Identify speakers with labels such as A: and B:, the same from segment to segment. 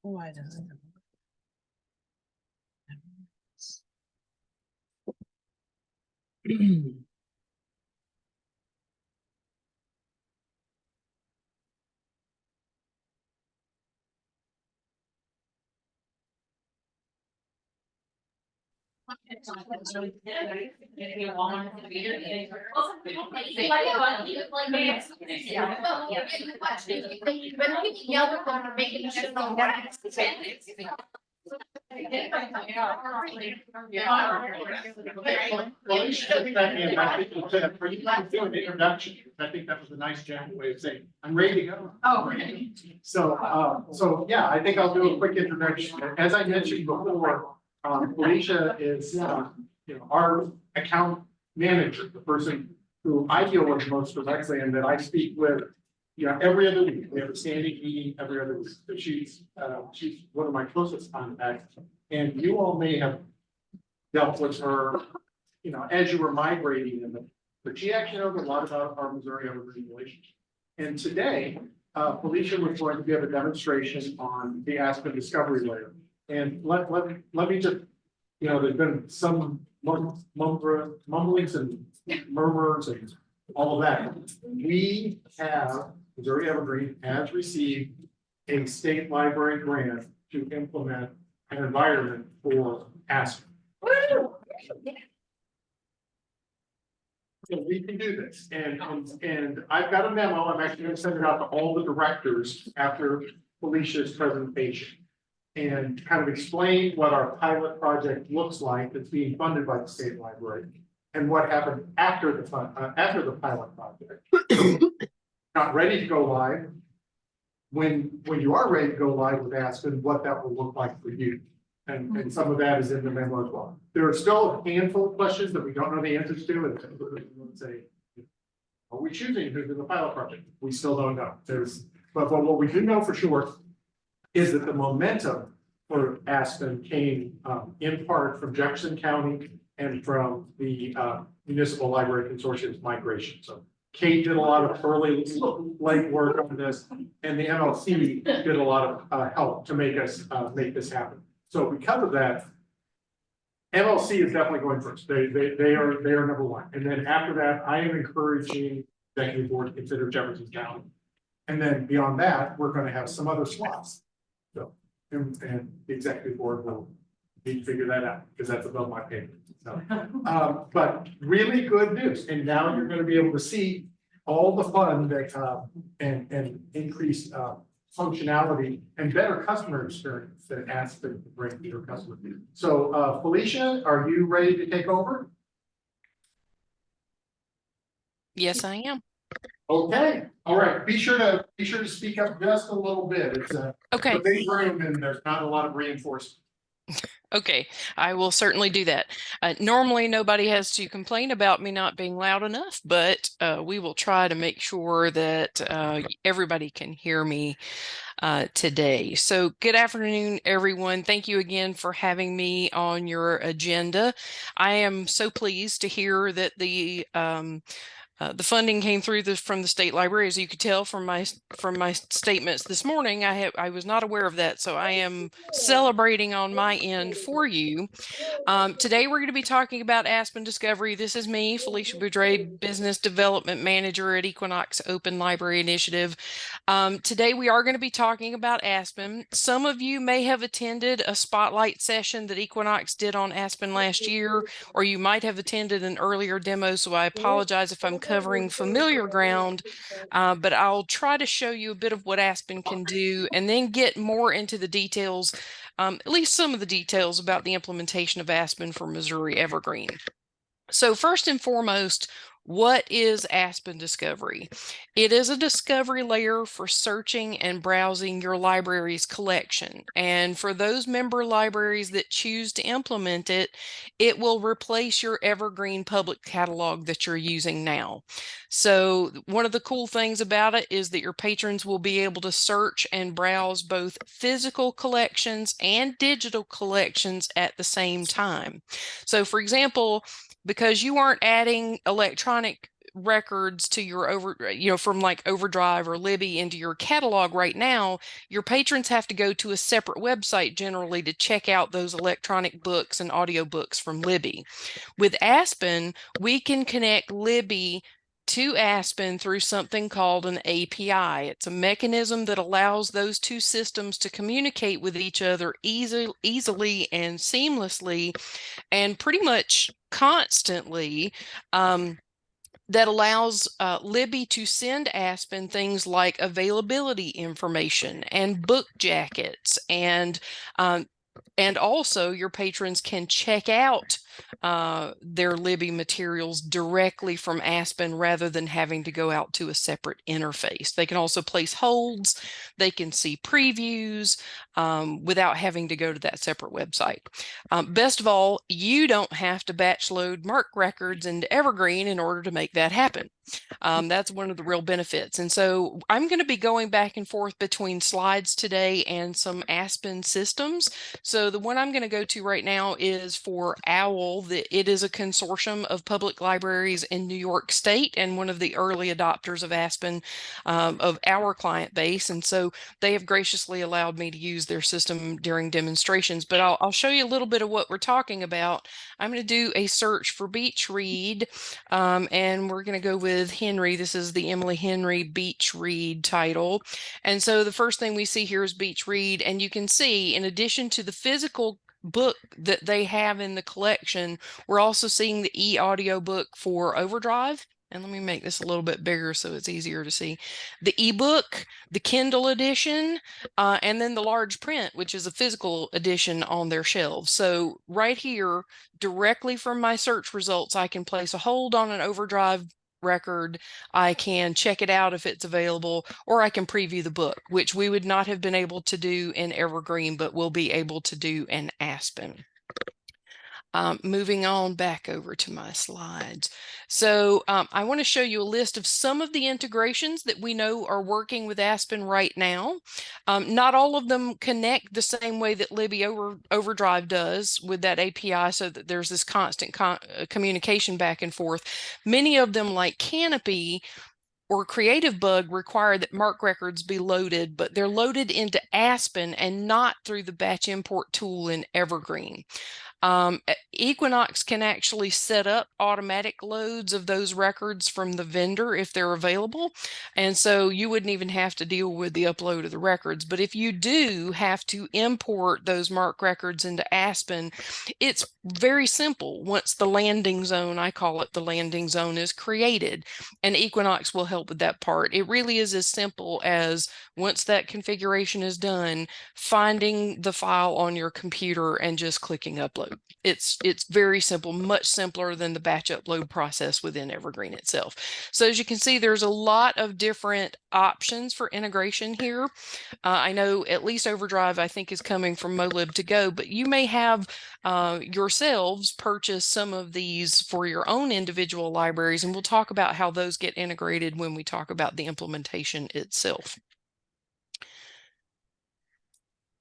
A: Why doesn't it?
B: Introduction. I think that was a nice gentle way of saying, I'm ready to go. Oh, so yeah, I think I'll do a quick introduction. As I mentioned before, Felicia is, our account manager, the person who I deal with most directly and that I speak with, every other week. We have a standing meeting every other week. So she's one of my closest contacts, and you all may have dealt with her, as you were migrating in the. But she actually knows a lot about our Missouri evergreen relationship. And today, Felicia was going to give a demonstration on the Aspen Discovery Layer. And let me just, there's been some mumblings and murmurs and all of that. We have, Missouri Evergreen has received a state library grant to implement an environment for Aspen. So we can do this, and I've got a memo. I'm actually going to send it out to all the directors after Felicia's presentation, and kind of explain what our pilot project looks like that's being funded by the state library, and what happened after the pilot project. Not ready to go live. When you are ready to go live with Aspen, what that will look like for you. And some of that is in the memo as well. There are still a handful of questions that we don't know the answers to, and say, are we choosing who's in the pilot project? We still don't know. But what we do know for sure is that the momentum for Aspen came in part from Jefferson County and from the Municipal Library Consortium's migration. So Kate did a lot of early light work on this, and the MLC did a lot of help to make us make this happen. So because of that, MLC is definitely going first. They are number one. And then after that, I am encouraging the executive board to consider Jefferson County. And then beyond that, we're going to have some other slots. So and the executive board will need to figure that out because that's above my pay. So, but really good news. And now you're going to be able to see all the fun that and increased functionality and better customer experience that Aspen can bring to your customer. So Felicia, are you ready to take over?
A: Yes, I am.
B: Okay. All right. Be sure to speak up just a little bit. It's a big room and there's not a lot of reinforcement.
A: Okay, I will certainly do that. Normally, nobody has to complain about me not being loud enough, but we will try to make sure that everybody can hear me today. So good afternoon, everyone. Thank you again for having me on your agenda. I am so pleased to hear that the funding came through from the state library. As you could tell from my statements this morning, I was not aware of that, so I am celebrating on my end for you. Today we're going to be talking about Aspen Discovery. This is me, Felicia Beaudry, Business Development Manager at Equinox Open Library Initiative. Today we are going to be talking about Aspen. Some of you may have attended a spotlight session that Equinox did on Aspen last year, or you might have attended an earlier demo, so I apologize if I'm covering familiar ground, but I'll try to show you a bit of what Aspen can do and then get more into the details, at least some of the details about the implementation of Aspen for Missouri Evergreen. So first and foremost, what is Aspen Discovery? It is a discovery layer for searching and browsing your library's collection. And for those member libraries that choose to implement it, it will replace your Evergreen public catalog that you're using now. So one of the cool things about it is that your patrons will be able to search and browse both physical collections and digital collections at the same time. So for example, because you aren't adding electronic records to your from like Overdrive or Libby into your catalog right now, your patrons have to go to a separate website generally to check out those electronic books and audiobooks from Libby. With Aspen, we can connect Libby to Aspen through something called an API. It's a mechanism that allows those two systems to communicate with each other easily and seamlessly and pretty much constantly. That allows Libby to send Aspen things like availability information and book jackets, and also your patrons can check out their Libby materials directly from Aspen rather than having to go out to a separate interface. They can also place holds, they can see previews without having to go to that separate website. Best of all, you don't have to batch load MARC records into Evergreen in order to make that happen. That's one of the real benefits. And so I'm going to be going back and forth between slides today and some Aspen systems. So the one I'm going to go to right now is for OWL. It is a consortium of public libraries in New York State and one of the early adopters of Aspen of our client base. And so they have graciously allowed me to use their system during demonstrations, but I'll show you a little bit of what we're talking about. I'm going to do a search for Beach Read, and we're going to go with Henry. This is the Emily Henry Beach Read title. And so the first thing we see here is Beach Read, and you can see in addition to the physical book that they have in the collection, we're also seeing the e-audio book for Overdrive. And let me make this a little bit bigger so it's easier to see. The ebook, the Kindle edition, and then the large print, which is a physical edition on their shelves. So right here, directly from my search results, I can place a hold on an Overdrive record. I can check it out if it's available, or I can preview the book, which we would not have been able to do in Evergreen, but we'll be able to do in Aspen. Moving on back over to my slides. So I want to show you a list of some of the integrations that we know are working with Aspen right now. Not all of them connect the same way that Libby Overdrive does with that API, so that there's this constant communication back and forth. Many of them, like Canopy or Creative Bug, require that MARC records be loaded, but they're loaded into Aspen and not through the batch import tool in Evergreen. Equinox can actually set up automatic loads of those records from the vendor if they're available. And so you wouldn't even have to deal with the upload of the records. But if you do have to import those MARC records into Aspen, it's very simple. Once the landing zone, I call it the landing zone, is created, and Equinox will help with that part. It really is as simple as, once that configuration is done, finding the file on your computer and just clicking upload. It's very simple, much simpler than the batch upload process within Evergreen itself. So as you can see, there's a lot of different options for integration here. I know at least Overdrive, I think, is coming from molib2go, but you may have yourselves purchase some of these for your own individual libraries, and we'll talk about how those get integrated when we talk about the implementation itself.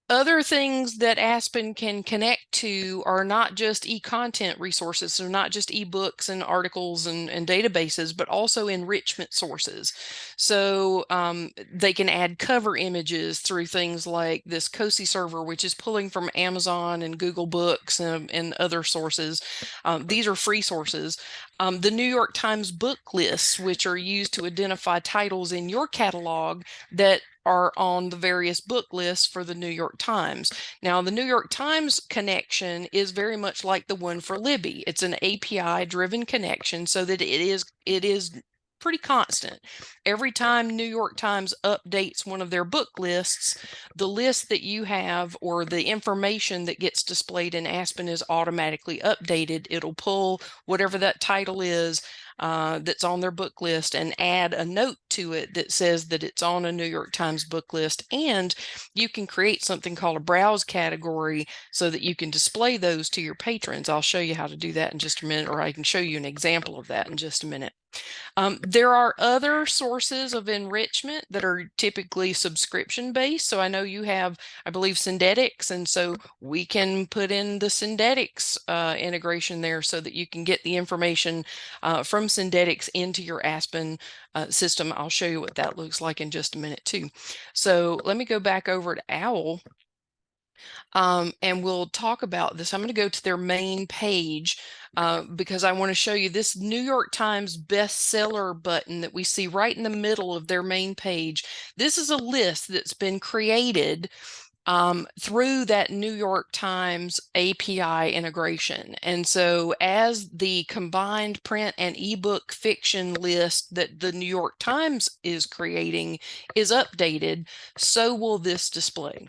A: Other things that Aspen can connect to are not just e-content resources, so not just ebooks and articles and databases, but also enrichment sources. So they can add cover images through things like this COSI server, which is pulling from Amazon and Google Books and other sources. These are free sources. The New York Times book lists, which are used to identify titles in your catalog that are on the various book lists for the New York Times. Now, the New York Times connection is very much like the one for Libby. It's an API-driven connection, so that it is pretty constant. Every time New York Times updates one of their book lists, the list that you have or the information that gets displayed in Aspen is automatically updated. It'll pull whatever that title is that's on their book list and add a note to it that says that it's on a New York Times book list. And you can create something called a browse category so that you can display those to your patrons. I'll show you how to do that in just a minute, or I can show you an example of that in just a minute. There are other sources of enrichment that are typically subscription based. So I know you have, I believe, Syndetics, and so we can put in the Syndetics integration there so that you can get the information from Syndetics into your Aspen system. I'll show you what that looks like in just a minute too. So let me go back over to OWL. And we'll talk about this. I'm going to go to their main page because I want to show you this New York Times bestseller button that we see right in the middle of their main page. This is a list that's been created through that New York Times API integration. And so as the combined print and ebook fiction list that the New York Times is creating is updated, so will this display.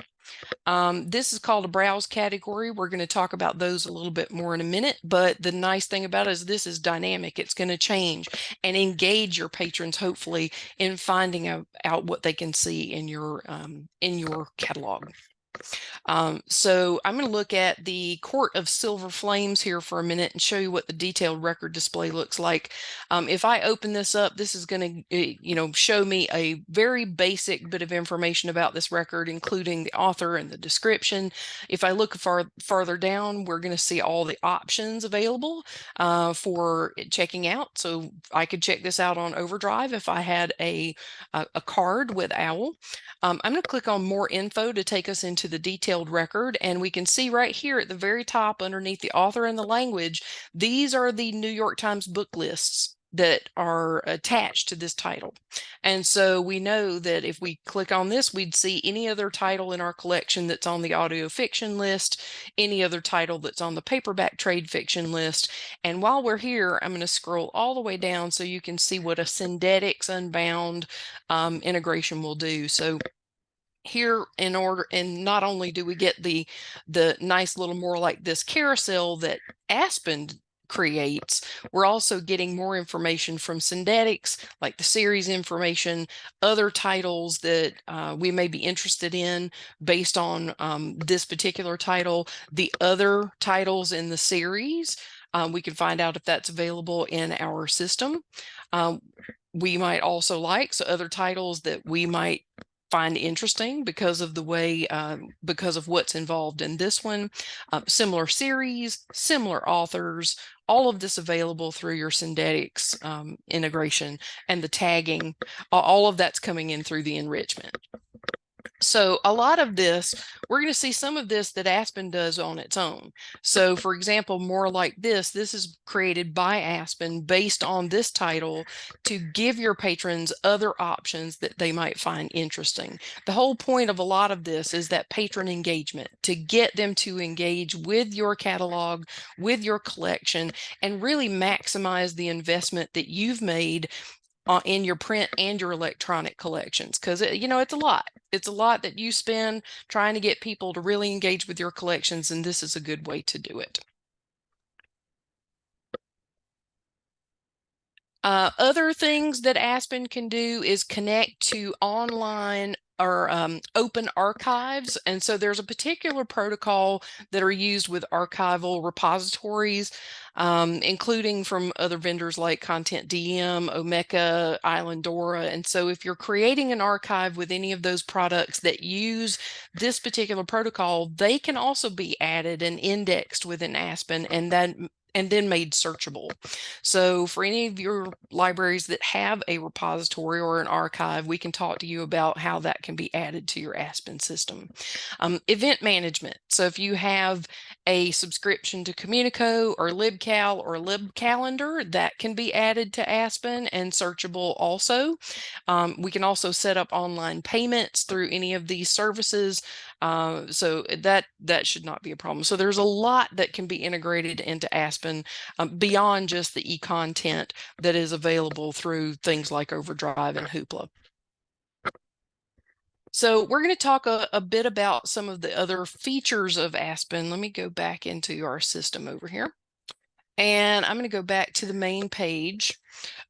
A: This is called a browse category. We're going to talk about those a little bit more in a minute, but the nice thing about it is this is dynamic. It's going to change and engage your patrons, hopefully, in finding out what they can see in your catalog. So I'm going to look at the Court of Silver Flames here for a minute and show you what the detailed record display looks like. If I open this up, this is going to, show me a very basic bit of information about this record, including the author and the description. If I look farther down, we're going to see all the options available for checking out. So I could check this out on Overdrive if I had a card with OWL. I'm going to click on more info to take us into the detailed record, and we can see right here at the very top underneath the author and the language, these are the New York Times book lists that are attached to this title. And so we know that if we click on this, we'd see any other title in our collection that's on the audio fiction list, any other title that's on the paperback trade fiction list. And while we're here, I'm going to scroll all the way down so you can see what a Syndetics Unbound integration will do. So here, and not only do we get the nice little more like this carousel that Aspen creates, we're also getting more information from Syndetics, like the series information, other titles that we may be interested in based on this particular title, the other titles in the series. We can find out if that's available in our system. We might also like other titles that we might find interesting because of the way, because of what's involved in this one. Similar series, similar authors, all of this available through your Syndetics integration, and the tagging, all of that's coming in through the enrichment. So a lot of this, we're going to see some of this that Aspen does on its own. So for example, more like this is created by Aspen based on this title to give your patrons other options that they might find interesting. The whole point of a lot of this is that patron engagement, to get them to engage with your catalog, with your collection, and really maximize the investment that you've made in your print and your electronic collections, because it's a lot. It's a lot that you spend trying to get people to really engage with your collections, and this is a good way to do it. Other things that Aspen can do is connect to online or open archives. And so there's a particular protocol that are used with archival repositories, including from other vendors like Content DM, Omeka, Islandora. And so if you're creating an archive with any of those products that use this particular protocol, they can also be added and indexed within Aspen, and then made searchable. So for any of your libraries that have a repository or an archive, we can talk to you about how that can be added to your Aspen system. Event management. So if you have a subscription to Communico or LibCal or LibCalendar, that can be added to Aspen and searchable also. We can also set up online payments through any of these services. So that should not be a problem. So there's a lot that can be integrated into Aspen beyond just the e-content that is available through things like Overdrive and Hoopla. So we're going to talk a bit about some of the other features of Aspen. Let me go back into our system over here. And I'm going to go back to the main page.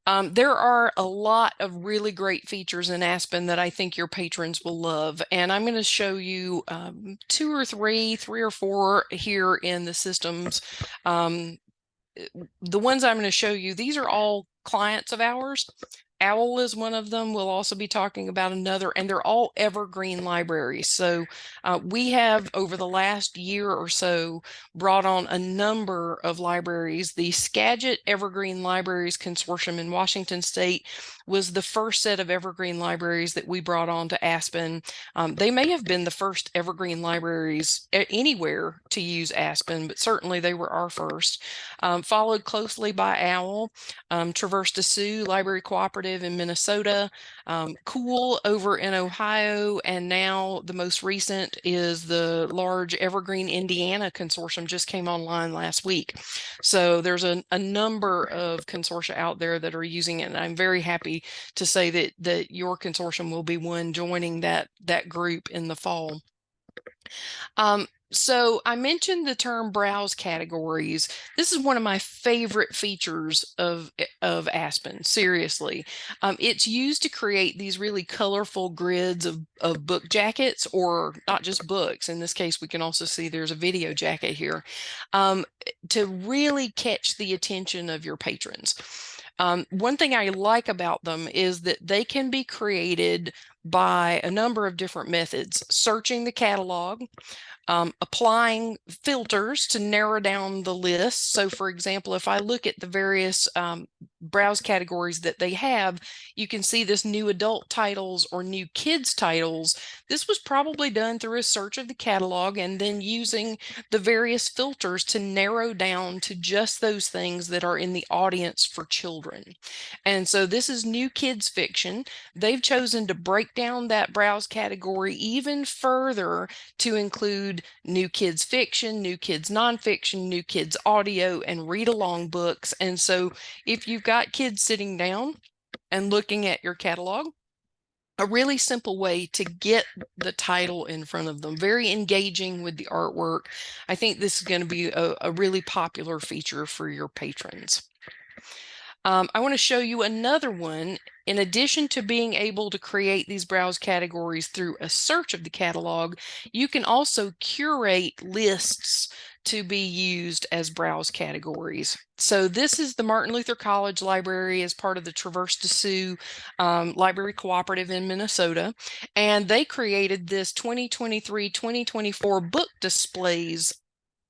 A: There are a lot of really great features in Aspen that I think your patrons will love. And I'm going to show you three or four here in the systems. The ones I'm going to show you, these are all clients of ours. OWL is one of them. We'll also be talking about another, and they're all evergreen libraries. So we have, over the last year or so, brought on a number of libraries. The Skagit Evergreen Libraries Consortium in Washington State was the first set of evergreen libraries that we brought on to Aspen. They may have been the first evergreen libraries anywhere to use Aspen, but certainly they were our first. Followed closely by OWL, Traverse des Sioux Library Cooperative in Minnesota, Cool over in Ohio, and now the most recent is the large Evergreen Indiana consortium just came online last week. So there's a number of consortia out there that are using it, and I'm very happy to say that your consortium will be one joining that group in the fall. So I mentioned the term browse categories. This is one of my favorite features of Aspen, seriously. It's used to create these really colorful grids of book jackets, or not just books. In this case, we can also see there's a video jacket here, to really catch the attention of your patrons. One thing I like about them is that they can be created by a number of different methods: searching the catalog, applying filters to narrow down the list. So for example, if I look at the various browse categories that they have, you can see this new adult titles or new kids titles. This was probably done through a search of the catalog and then using the various filters to narrow down to just those things that are in the audience for children. And so this is new kids fiction. They've chosen to break down that browse category even further to include new kids fiction, new kids nonfiction, new kids audio, and read along books. And so if you've got kids sitting down and looking at your catalog, a really simple way to get the title in front of them, very engaging with the artwork. I think this is going to be a really popular feature for your patrons. I want to show you another one. In addition to being able to create these browse categories through a search of the catalog, you can also curate lists to be used as browse categories. So this is the Martin Luther College Library as part of the Traverse des Sioux Library Cooperative in Minnesota. And they created this 2023-2024 book displays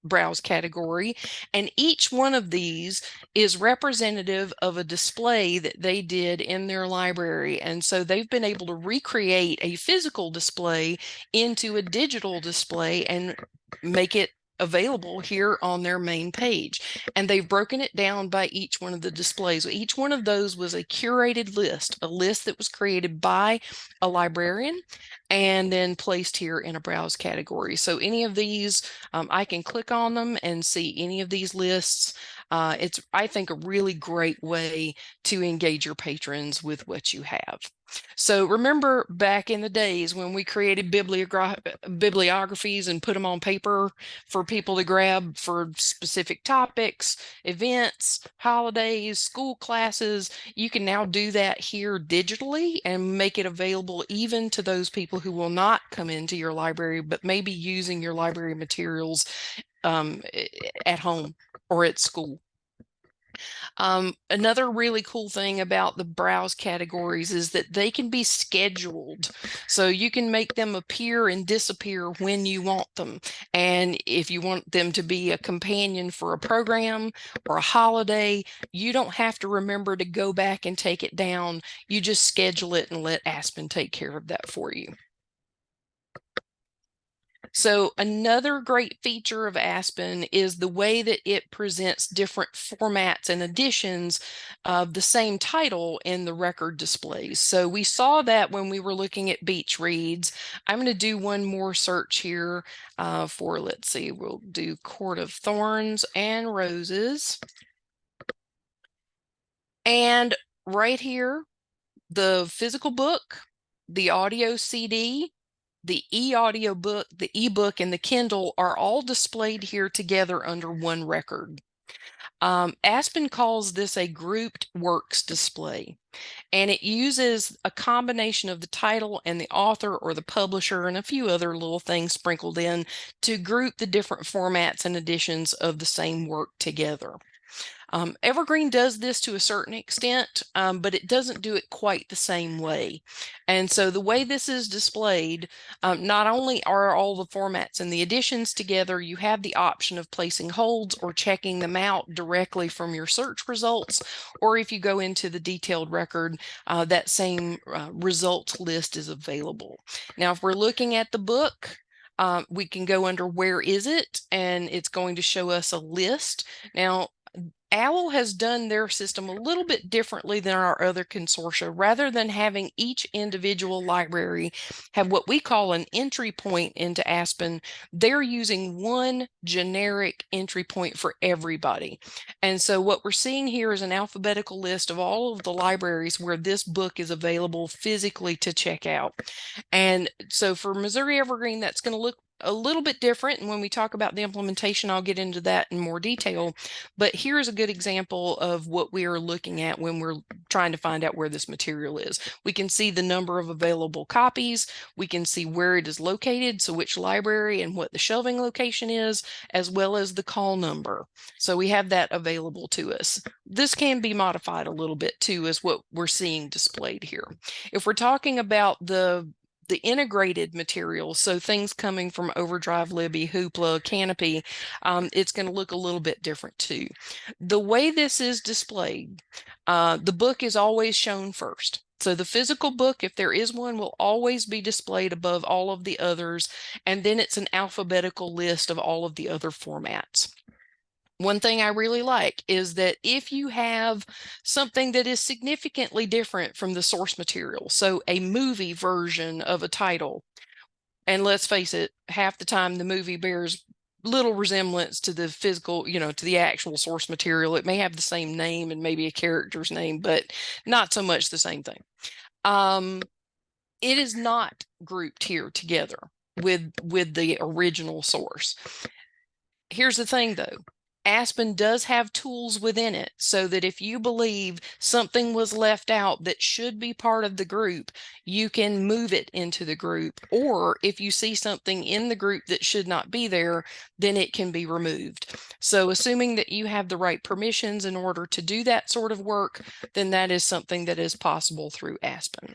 A: browse category, and each one of these is representative of a display that they did in their library. And so they've been able to recreate a physical display into a digital display and make it available here on their main page. And they've broken it down by each one of the displays. Each one of those was a curated list, a list that was created by a librarian and then placed here in a browse category. So any of these, I can click on them and see any of these lists. It's, I think, a really great way to engage your patrons with what you have. So remember back in the days when we created bibliographies and put them on paper for people to grab for specific topics, events, holidays, school classes. You can now do that here digitally and make it available even to those people who will not come into your library, but maybe using your library materials at home or at school. Another really cool thing about the browse categories is that they can be scheduled. So you can make them appear and disappear when you want them. And if you want them to be a companion for a program or a holiday, you don't have to remember to go back and take it down. You just schedule it and let Aspen take care of that for you. So another great feature of Aspen is the way that it presents different formats and editions of the same title in the record displays. So we saw that when we were looking at beach reads. I'm going to do one more search here for, let's see, we'll do Court of Thorns and Roses. And right here, the physical book, the audio CD, the e-audio book, the ebook, and the Kindle are all displayed here together under one record. Aspen calls this a grouped works display, and it uses a combination of the title and the author or the publisher and a few other little things sprinkled in to group the different formats and editions of the same work together. Evergreen does this to a certain extent, but it doesn't do it quite the same way. And so the way this is displayed, not only are all the formats and the additions together, you have the option of placing holds or checking them out directly from your search results, or if you go into the detailed record, that same results list is available. Now, if we're looking at the book, we can go under where is it, and it's going to show us a list. Now, OWL has done their system a little bit differently than our other consortia. Rather than having each individual library have what we call an entry point into Aspen, they're using one generic entry point for everybody. And so what we're seeing here is an alphabetical list of all of the libraries where this book is available physically to check out. And so for Missouri Evergreen, that's going to look a little bit different. And when we talk about the implementation, I'll get into that in more detail. But here's a good example of what we are looking at when we're trying to find out where this material is. We can see the number of available copies. We can see where it is located, so which library and what the shelving location is, as well as the call number. So we have that available to us. This can be modified a little bit too, as what we're seeing displayed here. If we're talking about the integrated materials, so things coming from Overdrive, Libby, Hoopla, Canopy, it's going to look a little bit different too. The way this is displayed, the book is always shown first. So the physical book, if there is one, will always be displayed above all of the others, and then it's an alphabetical list of all of the other formats. One thing I really like is that if you have something that is significantly different from the source material, so a movie version of a title, and let's face it, half the time the movie bears little resemblance to the physical, to the actual source material. It may have the same name and maybe a character's name, but not so much the same thing. It is not grouped here together with the original source. Here's the thing though. Aspen does have tools within it so that if you believe something was left out that should be part of the group, you can move it into the group. Or if you see something in the group that should not be there, then it can be removed. So assuming that you have the right permissions in order to do that sort of work, then that is something that is possible through Aspen.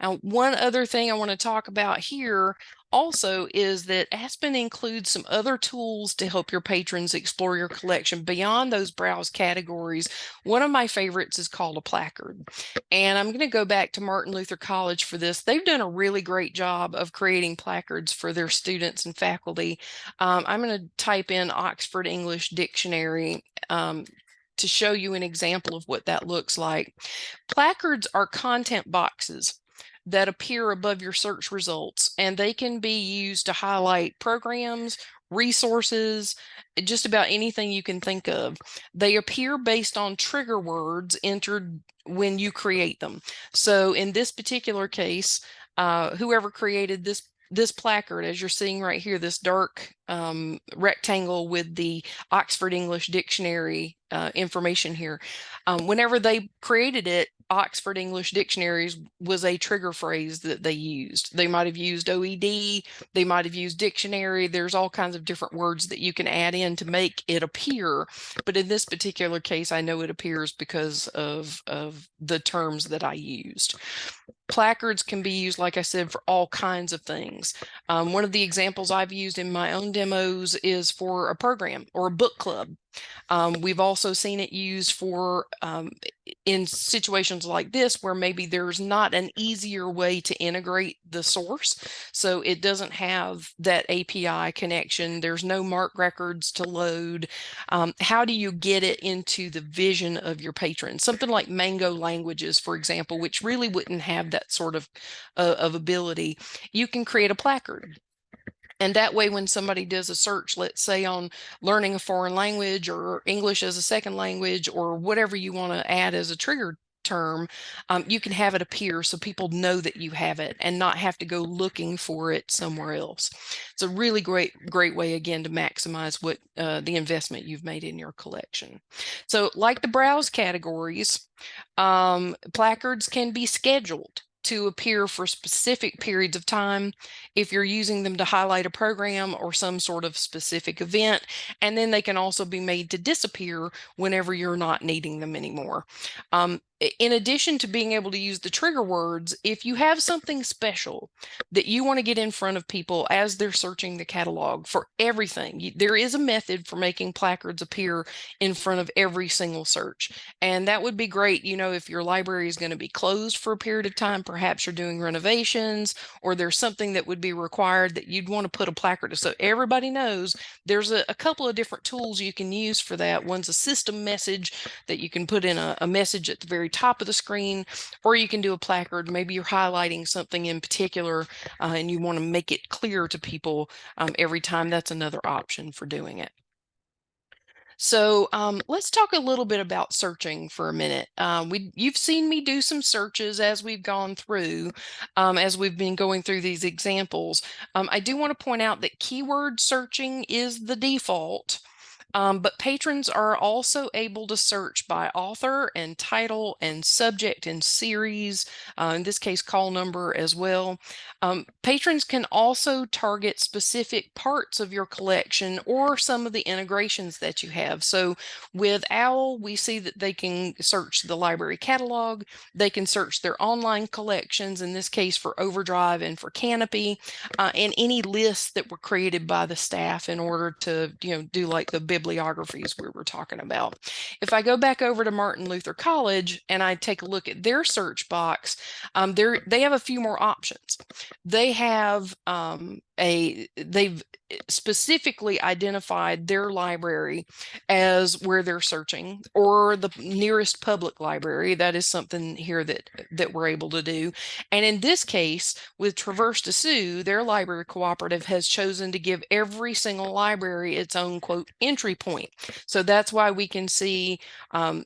A: Now, one other thing I want to talk about here also is that Aspen includes some other tools to help your patrons explore your collection beyond those browse categories. One of my favorites is called a placard. And I'm going to go back to Martin Luther College for this. They've done a really great job of creating placards for their students and faculty. I'm going to type in Oxford English Dictionary to show you an example of what that looks like. Placards are content boxes that appear above your search results, and they can be used to highlight programs, resources, just about anything you can think of. They appear based on trigger words entered when you create them. So in this particular case, whoever created this placard, as you're seeing right here, this dark rectangle with the Oxford English Dictionary information here, whenever they created it, Oxford English Dictionaries was a trigger phrase that they used. They might have used OED, they might have used dictionary. There's all kinds of different words that you can add in to make it appear. But in this particular case, I know it appears because of the terms that I used. Placards can be used, like I said, for all kinds of things. One of the examples I've used in my own demos is for a program or a book club. We've also seen it used for in situations like this where maybe there's not an easier way to integrate the source. So it doesn't have that API connection. There's no MARC records to load. How do you get it into the vision of your patrons? Something like Mango Languages, for example, which really wouldn't have that sort of ability. You can create a placard. And that way, when somebody does a search, let's say on learning a foreign language or English as a second language or whatever you want to add as a trigger term, you can have it appear so people know that you have it and not have to go looking for it somewhere else. It's a really great way, again, to maximize what the investment you've made in your collection. So like the browse categories, placards can be scheduled. to appear for specific periods of time if you're using them to highlight a program or some sort of specific event. And then they can also be made to disappear whenever you're not needing them anymore. In addition to being able to use the trigger words, if you have something special that you want to get in front of people as they're searching the catalog for everything, there is a method for making placards appear in front of every single search. And that would be great, you know, if your library is going to be closed for a period of time, perhaps you're doing renovations, or there's something that would be required that you'd want to put a placard so everybody knows. There's a couple of different tools you can use for that. One's a system message that you can put in a message at the very top of the screen, or you can do a placard. Maybe you're highlighting something in particular and you want to make it clear to people every time. That's another option for doing it. So let's talk a little bit about searching for a minute. You've seen me do some searches as we've gone through, as we've been going through these examples. I do want to point out that keyword searching is the default. But patrons are also able to search by author and title and subject and series, in this case, call number as well. Patrons can also target specific parts of your collection or some of the integrations that you have. So with OWL, we see that they can search the library catalog. They can search their online collections, in this case for Overdrive and for Canopy, and any lists that were created by the staff in order to, do like the bibliographies we were talking about. If I go back over to Martin Luther College and I take a look at their search box, they have a few more options. They have they've specifically identified their library as where they're searching, or the nearest public library. That is something here that we're able to do. And in this case, with Traverse to Sue, their library cooperative has chosen to give every single library its own, quote, entry point. So that's why we can see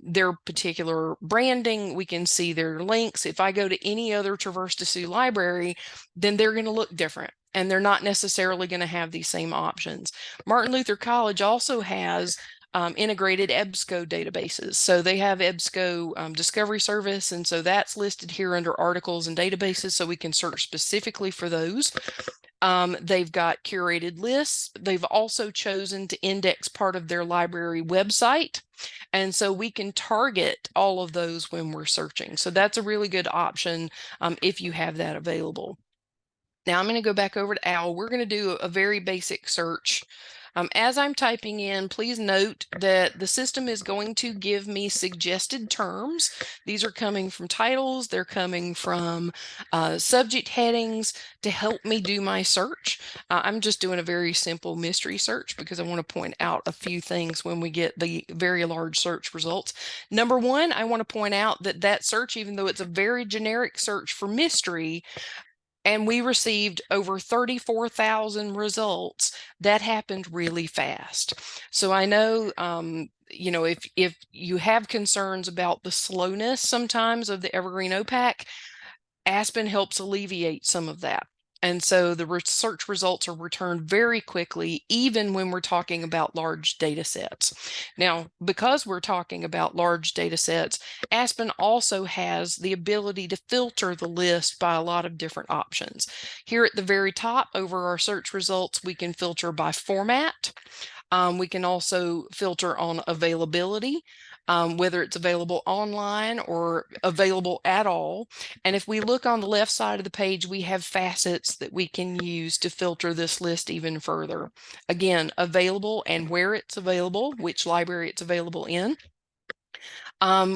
A: their particular branding. We can see their links. If I go to any other Traverse to Sue library, then they're going to look different, and they're not necessarily going to have these same options. Martin Luther College also has integrated EBSCO databases. So they have EBSCO Discovery Service, and so that's listed here under articles and databases, so we can search specifically for those. They've got curated lists. They've also chosen to index part of their library website, and so we can target all of those when we're searching. So that's a really good option if you have that available. Now I'm going to go back over to OWL. We're going to do a very basic search. As I'm typing in, please note that the system is going to give me suggested terms. These are coming from titles. They're coming from subject headings to help me do my search. I'm just doing a very simple mystery search because I want to point out a few things when we get the very large search results. Number one, I want to point out that that search, even though it's a very generic search for mystery, and we received over 34,000 results, that happened really fast. So I know, if you have concerns about the slowness sometimes of the Evergreen OPAC, Aspen helps alleviate some of that. And so the research results are returned very quickly, even when we're talking about large data sets. Now, because we're talking about large data sets, Aspen also has the ability to filter the list by a lot of different options. Here at the very top, over our search results, we can filter by format. We can also filter on availability, whether it's available online or available at all. And if we look on the left side of the page, we have facets that we can use to filter this list even further. Again, available and where it's available, which library it's available in.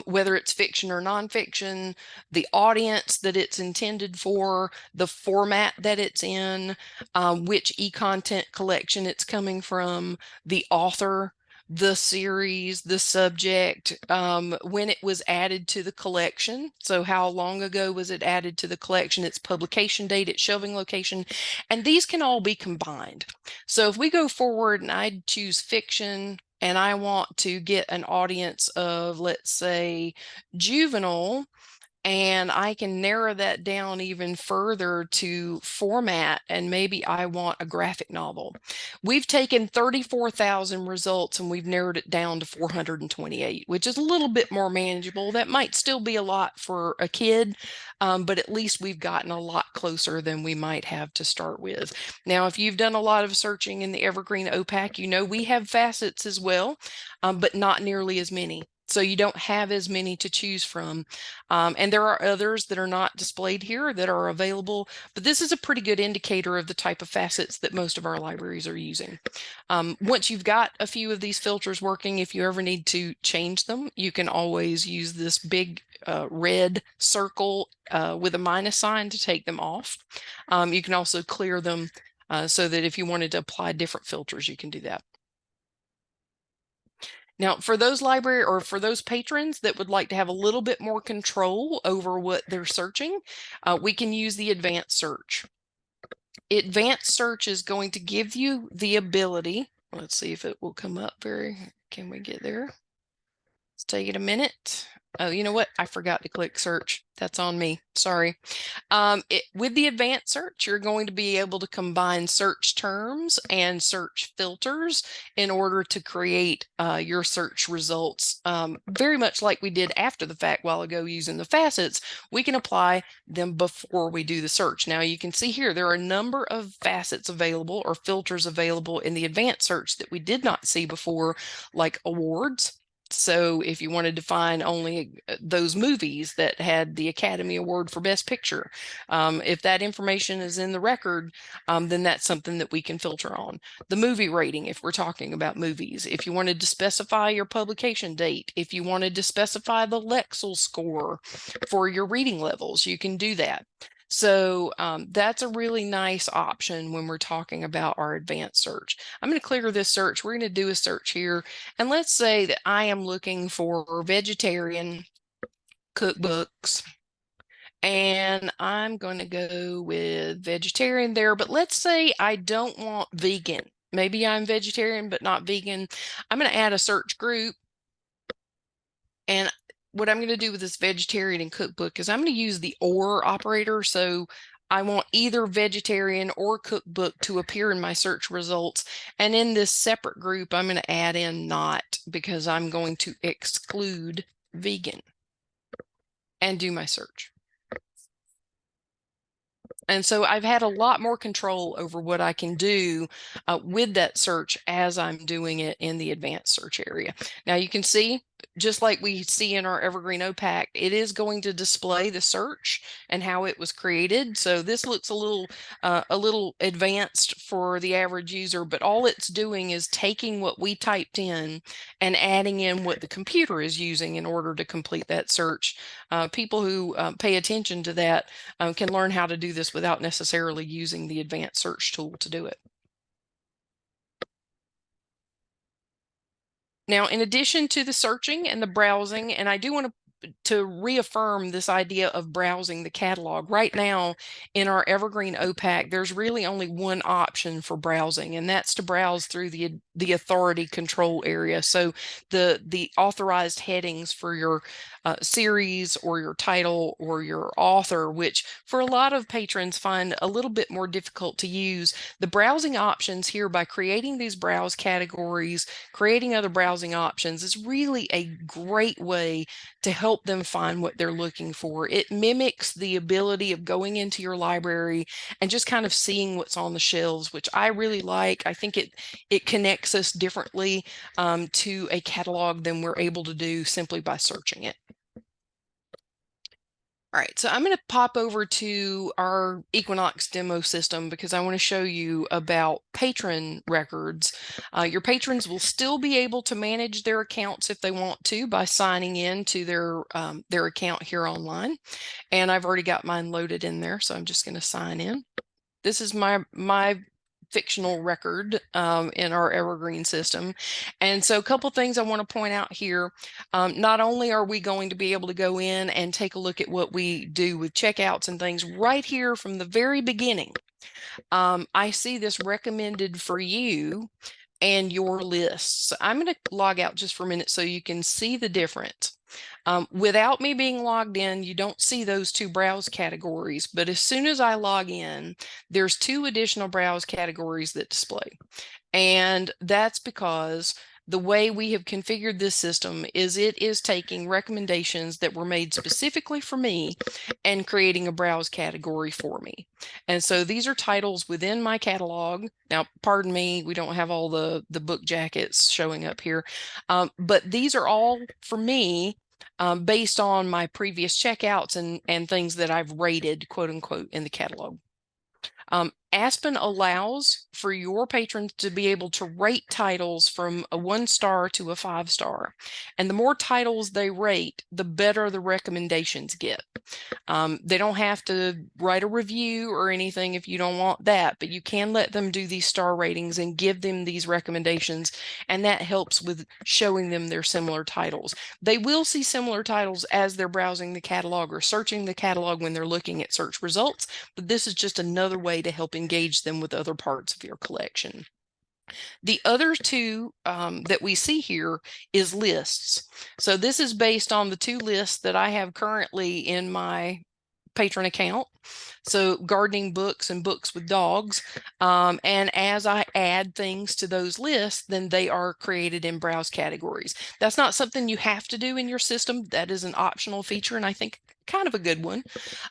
A: Whether it's fiction or nonfiction, the audience that it's intended for, the format that it's in, which e-content collection it's coming from, the author, the series, the subject, when it was added to the collection. So how long ago was it added to the collection, its publication date, its shelving location, and these can all be combined. So if we go forward and I choose fiction, and I want to get an audience of, let's say, juvenile, and I can narrow that down even further to format, and maybe I want a graphic novel. We've taken 34,000 results and we've narrowed it down to 428, which is a little bit more manageable. That might still be a lot for a kid, but at least we've gotten a lot closer than we might have to start with. Now, if you've done a lot of searching in the Evergreen OPAC, you know we have facets as well, but not nearly as many. So you don't have as many to choose from. And there are others that are not displayed here that are available, but this is a pretty good indicator of the type of facets that most of our libraries are using. Once you've got a few of these filters working, if you ever need to change them, you can always use this big red circle with a minus sign to take them off. You can also clear them so that if you wanted to apply different filters, you can do that. Now, for those library or for those patrons that would like to have a little bit more control over what they're searching, we can use the advanced search. Advanced search is going to give you the ability, let's see if it will come up can we get there? Let's take it a minute. Oh, you know what? I forgot to click search. That's on me. Sorry. With the advanced search, you're going to be able to combine search terms and search filters in order to create your search results. Very much like we did after the fact while ago using the facets, we can apply them before we do the search. Now you can see here, there are a number of facets available or filters available in the advanced search that we did not see before, like awards. So if you wanted to find only those movies that had the Academy Award for Best Picture, if that information is in the record, then that's something that we can filter on. The movie rating, if we're talking about movies, if you wanted to specify your publication date, if you wanted to specify the Lexile score for your reading levels, you can do that. So that's a really nice option when we're talking about our advanced search. I'm going to clear this search. We're going to do a search here. And let's say that I am looking for vegetarian cookbooks. And I'm going to go with vegetarian there. But let's say I don't want vegan. Maybe I'm vegetarian, but not vegan. I'm going to add a search group. And what I'm going to do with this vegetarian and cookbook is I'm going to use the or operator. So I want either vegetarian or cookbook to appear in my search results. And in this separate group, I'm going to add in not, because I'm going to exclude vegan and do my search. And so I've had a lot more control over what I can do with that search as I'm doing it in the advanced search area. Now you can see, just like we see in our Evergreen OPAC, it is going to display the search and how it was created. So this looks a little advanced for the average user, but all it's doing is taking what we typed in and adding in what the computer is using in order to complete that search. People who pay attention to that can learn how to do this without necessarily using the advanced search tool to do it. Now, in addition to the searching and the browsing, and I do want to reaffirm this idea of browsing the catalog. Right now in our Evergreen OPAC, there's really only one option for browsing, and that's to browse through the authority control area. So the authorized headings for your series or your title or your author, which for a lot of patrons find a little bit more difficult to use. The browsing options here, by creating these browse categories, creating other browsing options, is really a great way to help them find what they're looking for. It mimics the ability of going into your library and just kind of seeing what's on the shelves, which I really like. I think it connects us differently to a catalog than we're able to do simply by searching it. All right, so I'm going to pop over to our Equinox demo system because I want to show you about patron records. Your patrons will still be able to manage their accounts if they want to by signing in to their account here online. And I've already got mine loaded in there, so I'm just going to sign in. This is my fictional record in our Evergreen system. And so a couple things I want to point out here. Not only are we going to be able to go in and take a look at what we do with checkouts and things right here from the very beginning. I see this recommended for you and your lists. I'm going to log out just for a minute so you can see the difference. Without me being logged in, you don't see those two browse categories, but as soon as I log in, there's two additional browse categories that display. And that's because the way we have configured this system is it is taking recommendations that were made specifically for me and creating a browse category for me. And so these are titles within my catalog. Now, pardon me, we don't have all the book jackets showing up here, but these are all for me based on my previous checkouts and things that I've rated, quote unquote, in the catalog. Aspen allows for your patrons to be able to rate titles from a 1-star to a 5-star. And the more titles they rate, the better the recommendations get. They don't have to write a review or anything if you don't want that, but you can let them do these star ratings and give them these recommendations, and that helps with showing them their similar titles. They will see similar titles as they're browsing the catalog or searching the catalog when they're looking at search results, but this is just another way to help engage them with other parts of your collection. The other two that we see here is lists. So this is based on the two lists that I have currently in my patron account. So gardening books and books with dogs. And as I add things to those lists, then they are created in browse categories. That's not something you have to do in your system. That is an optional feature, and I think kind of a good one.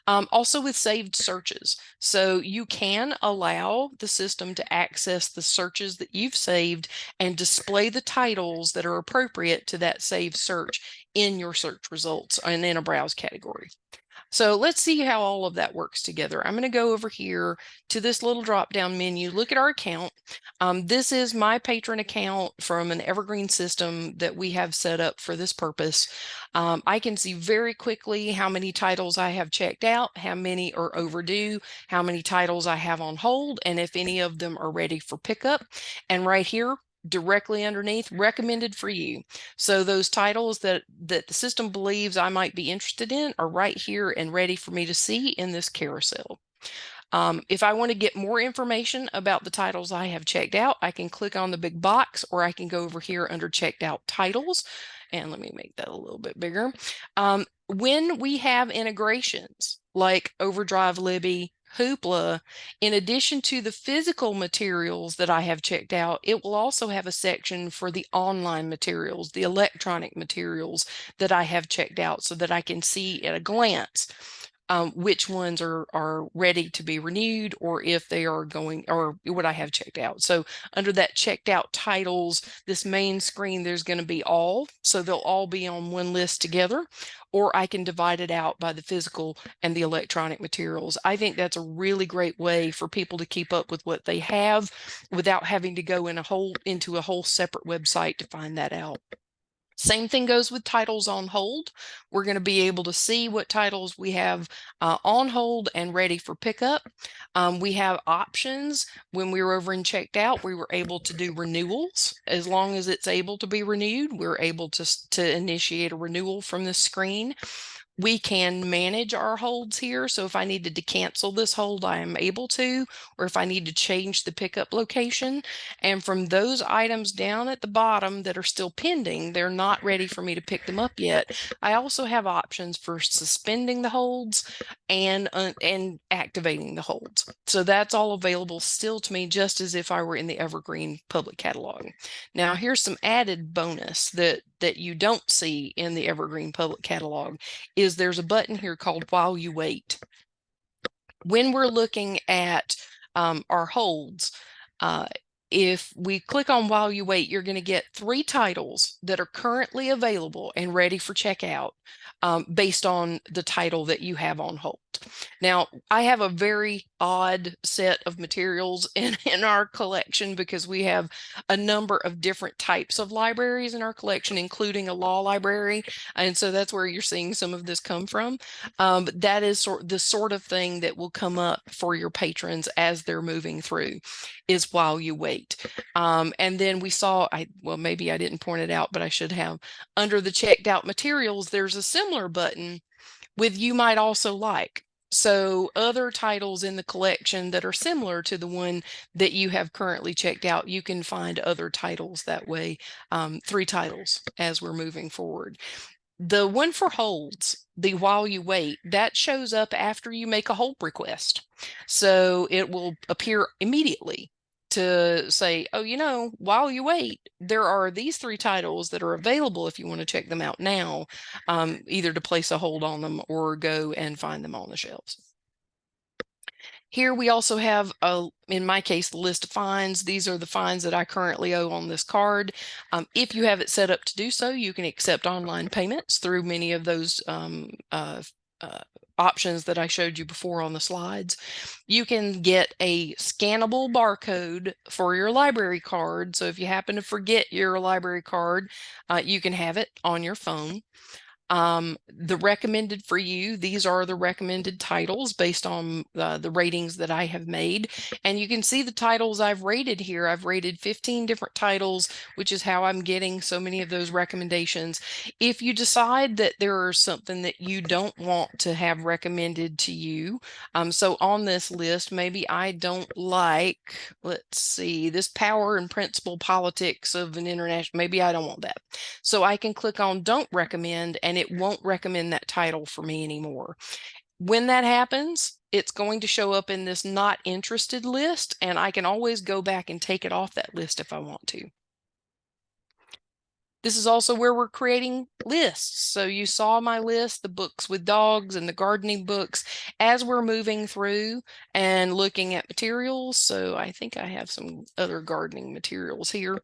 A: Also with saved searches. So you can allow the system to access the searches that you've saved and display the titles that are appropriate to that saved search in your search results and in a browse category. So let's see how all of that works together. I'm going to go over here to this little drop-down menu, look at our account. This is my patron account from an evergreen system that we have set up for this purpose. I can see very quickly how many titles I have checked out, how many are overdue, how many titles I have on hold, and if any of them are ready for pickup. And right here, directly underneath, recommended for you. So those titles that the system believes I might be interested in are right here and ready for me to see in this carousel. If I want to get more information about the titles I have checked out, I can click on the big box, or I can go over here under checked out titles. And let me make that a little bit bigger. When we have integrations like Overdrive Libby, Hoopla, in addition to the physical materials that I have checked out, it will also have a section for the online materials, the electronic materials that I have checked out, so that I can see at a glance which ones are ready to be renewed, or if they are going, or what I have checked out. So under that checked out titles, this main screen, there's going to be all, so they'll all be on one list together, or I can divide it out by the physical and the electronic materials. I think that's a really great way for people to keep up with what they have without having to go into a whole separate website to find that out. Same thing goes with titles on hold. We're going to be able to see what titles we have on hold and ready for pickup. We have options. When we were over and checked out, we were able to do renewals. As long as it's able to be renewed, we're able to initiate a renewal from the screen. We can manage our holds here. So if I needed to cancel this hold, I am able to, or if I need to change the pickup location. And from those items down at the bottom that are still pending, they're not ready for me to pick them up yet. I also have options for suspending the holds and activating the holds. So that's all available still to me, just as if I were in the Evergreen public catalog. Now here's some added bonus that you don't see in the Evergreen public catalog is there's a button here called While You Wait. When we're looking at our holds, if we click on While You Wait, you're going to get 3 titles that are currently available and ready for checkout based on the title that you have on hold. Now, I have a very odd set of materials in our collection because we have a number of different types of libraries in our collection, including a law library. And so that's where you're seeing some of this come from. But that is the sort of thing that will come up for your patrons as they're moving through, is While You Wait. And then we saw, well, maybe I didn't point it out, but I should have. Under the checked out materials, there's a similar button with You Might Also Like. So other titles in the collection that are similar to the one that you have currently checked out, you can find other titles that way, 3 titles as we're moving forward. The one for holds, the while you wait, that shows up after you make a hold request. So it will appear immediately to say, oh, while you wait, there are these 3 titles that are available if you want to check them out now, either to place a hold on them or go and find them on the shelves. Here we also have, in my case, the list of fines. These are the fines that I currently owe on this card. If you have it set up to do so, you can accept online payments through many of those options that I showed you before on the slides. You can get a scannable barcode for your library card. So if you happen to forget your library card, you can have it on your phone. The recommended for you, these are the recommended titles based on the ratings that I have made. And you can see the titles I've rated here. I've rated 15 different titles, which is how I'm getting so many of those recommendations. If you decide that there is something that you don't want to have recommended to you, so on this list, maybe I don't like, let's see, this power and principle politics of an international, maybe I don't want that. So I can click on don't recommend and it won't recommend that title for me anymore. When that happens, it's going to show up in this not interested list, and I can always go back and take it off that list if I want to. This is also where we're creating lists. So you saw my list, the books with dogs and the gardening books, as we're moving through and looking at materials. So I think I have some other gardening materials here.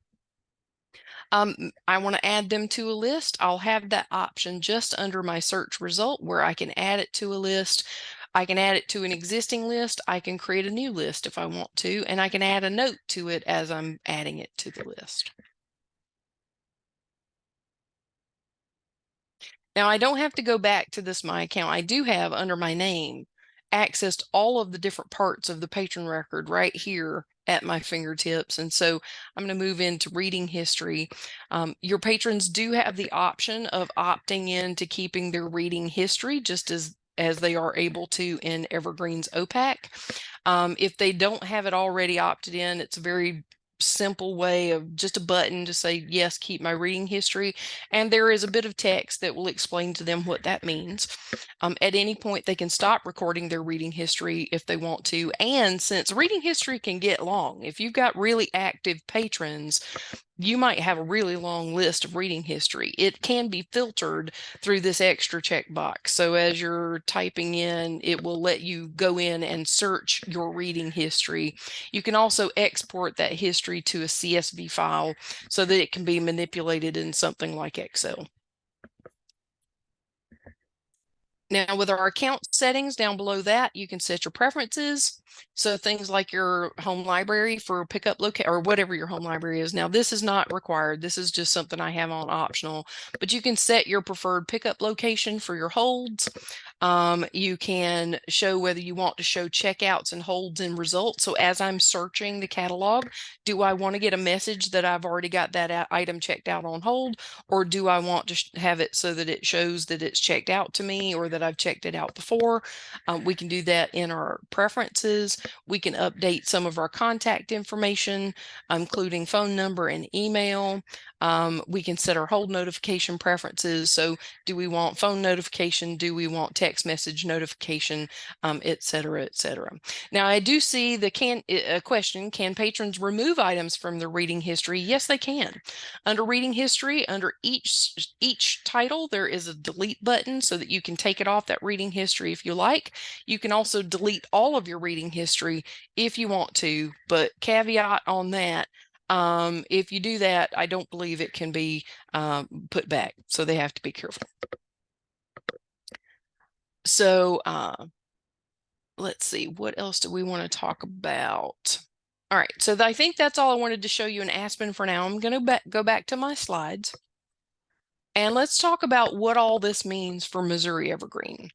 A: I want to add them to a list. I'll have that option just under my search result where I can add it to a list. I can add it to an existing list. I can create a new list if I want to, and I can add a note to it as I'm adding it to the list. Now I don't have to go back to this My Account. I do have under my name access to all of the different parts of the patron record right here at my fingertips. And so I'm going to move into reading history. Your patrons do have the option of opting in to keeping their reading history just as they are able to in Evergreen's OPAC. If they don't have it already opted in, it's a very simple way of just a button to say, yes, keep my reading history. And there is a bit of text that will explain to them what that means. At any point, they can stop recording their reading history if they want to. And since reading history can get long, if you've got really active patrons, you might have a really long list of reading history. It can be filtered through this extra checkbox. So as you're typing in, it will let you go in and search your reading history. You can also export that history to a CSV file so that it can be manipulated in something like Excel. Now with our account settings down below that, you can set your preferences. So things like your home library for pickup location or whatever your home library is. Now this is not required. This is just something I have on optional, but you can set your preferred pickup location for your holds. You can show whether you want to show checkouts and holds and results. So as I'm searching the catalog, do I want to get a message that I've already got that item checked out on hold, or do I want to have it so that it shows that it's checked out to me or that I've checked it out before? We can do that in our preferences. We can update some of our contact information, including phone number and email. We can set our hold notification preferences. So do we want phone notification? Do we want text message notification, et cetera, et cetera. Now I do see the question, can patrons remove items from their reading history? Yes, they can. Under reading history, under each title, there is a delete button so that you can take it off that reading history if you like. You can also delete all of your reading history if you want to, but caveat on that, if you do that, I don't believe it can be put back. So they have to be careful. So let's see, what else do we want to talk about? All right, so I think that's all I wanted to show you in Aspen for now. I'm going to go back to my slides. And let's talk about what all this means for Missouri Evergreen.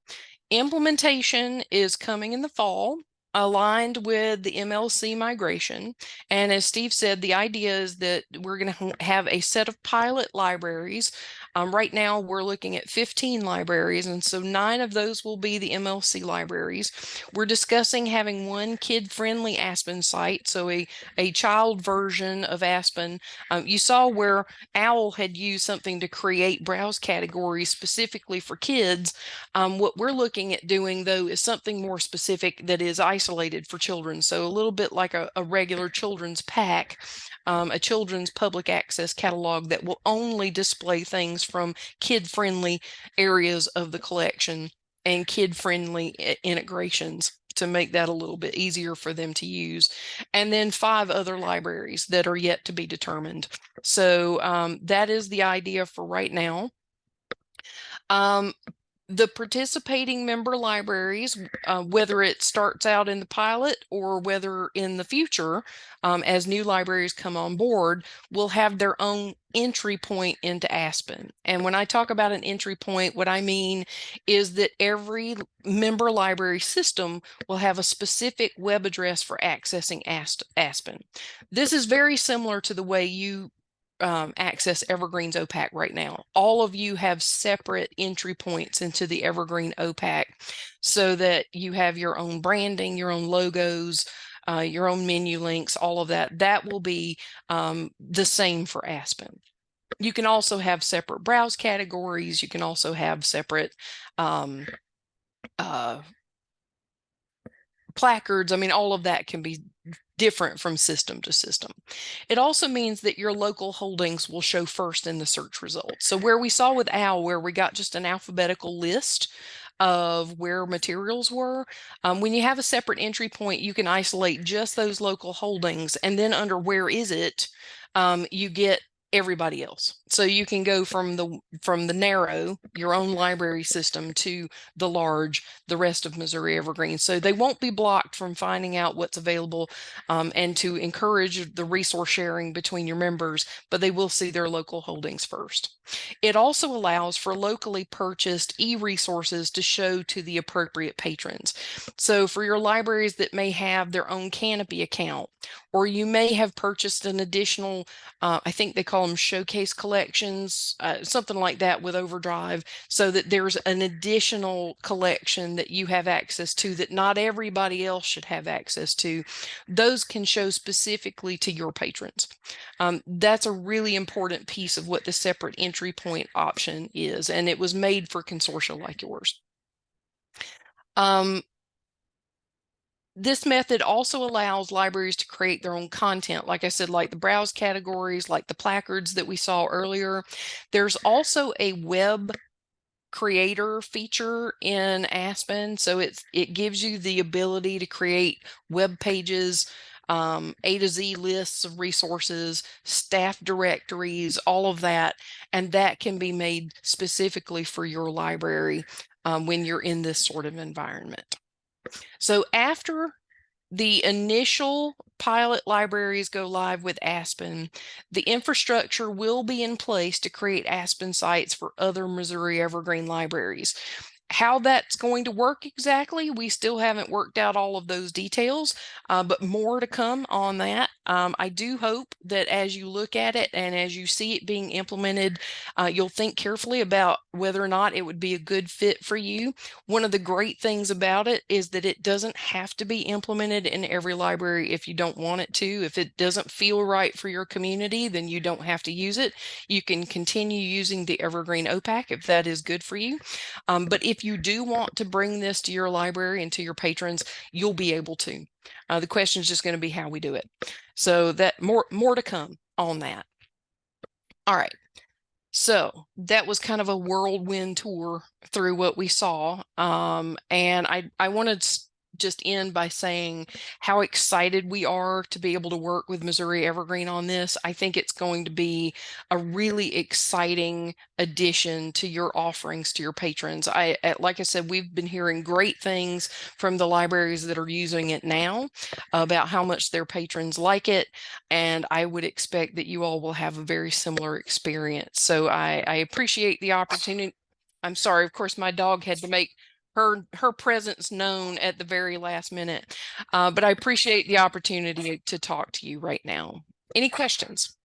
A: Implementation is coming in the fall, aligned with the MLC migration. And as Steve said, the idea is that we're going to have a set of pilot libraries Right now, we're looking at 15 libraries, and so 9 of those will be the MLC libraries. We're discussing having one kid-friendly Aspen site, so a child version of Aspen. You saw where OWL had used something to create browse categories specifically for kids. What we're looking at doing, though, is something more specific that is isolated for children. So a little bit like a regular children's pack, a children's public access catalog that will only display things from kid-friendly areas of the collection and kid-friendly integrations to make that a little bit easier for them to use. And then 5 other libraries that are yet to be determined. So that is the idea for right now. The participating member libraries, whether it starts out in the pilot or whether in the future, as new libraries come on board, will have their own entry point into Aspen. And when I talk about an entry point, what I mean is that every member library system will have a specific web address for accessing Aspen. This is very similar to the way you access Evergreen's OPAC right now. All of you have separate entry points into the Evergreen OPAC so that you have your own branding, your own logos, your own menu links, all of that. That will be the same for Aspen. You can also have separate browse categories. You can also have separate placards. I mean, all of that can be different from system to system. It also means that your local holdings will show first in the search results. So where we saw with OWL, where we got just an alphabetical list of where materials were, when you have a separate entry point, you can isolate just those local holdings, and then under where is it, you get everybody else. So you can go from the narrow, your own library system, to the large, the rest of Missouri Evergreen. So they won't be blocked from finding out what's available, and to encourage the resource sharing between your members, but they will see their local holdings first. It also allows for locally purchased e-resources to show to the appropriate patrons. So for your libraries that may have their own Canopy account, or you may have purchased an additional, I think they call them showcase collections, something like that with Overdrive, so that there's an additional collection that you have access to that not everybody else should have access to. Those can show specifically to your patrons. That's a really important piece of what the separate entry point option is, and it was made for consortia like yours. This method also allows libraries to create their own content, like I said, like the browse categories, like the placards that we saw earlier. There's also a web creator feature in Aspen, so it gives you the ability to create web pages, A to Z lists of resources, staff directories, all of that, and that can be made specifically for your library when you're in this sort of environment. So after the initial pilot libraries go live with Aspen, the infrastructure will be in place to create Aspen sites for other Missouri Evergreen libraries. How that's going to work exactly, we still haven't worked out all of those details, but more to come on that. I do hope that as you look at it and as you see it being implemented, you'll think carefully about whether or not it would be a good fit for you. One of the great things about it is that it doesn't have to be implemented in every library if you don't want it to. If it doesn't feel right for your community, then you don't have to use it. You can continue using the Evergreen OPAC if that is good for you. But if you do want to bring this to your library and to your patrons, you'll be able to. The question is just going to be how we do it. So that more to come on that. All right. So that was kind of a whirlwind tour through what we saw. And I wanted to just end by saying how excited we are to be able to work with Missouri Evergreen on this. I think it's going to be a really exciting addition to your offerings to your patrons. Like I said, we've been hearing great things from the libraries that are using it now about how much their patrons like it, and I would expect that you all will have a very similar experience. So I appreciate the opportunity. I'm sorry, of course, my dog had to make her presence known at the very last minute, but I appreciate the opportunity to talk to you right now. Any questions?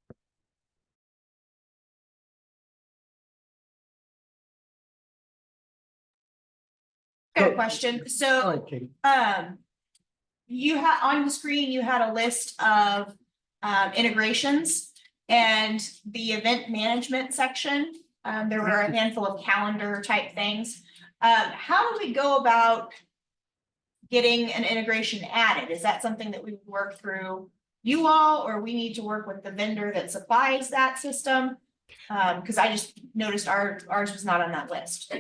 C: I have a question. So,
B: All right, Kate.
C: you had on the screen, you had a list of integrations and the event management section. There were a handful of calendar type things. How do we go about getting an integration added? Is that something that we would work through you all, or we need to work with the vendor that supplies that system? Because I just noticed ours was not on that list.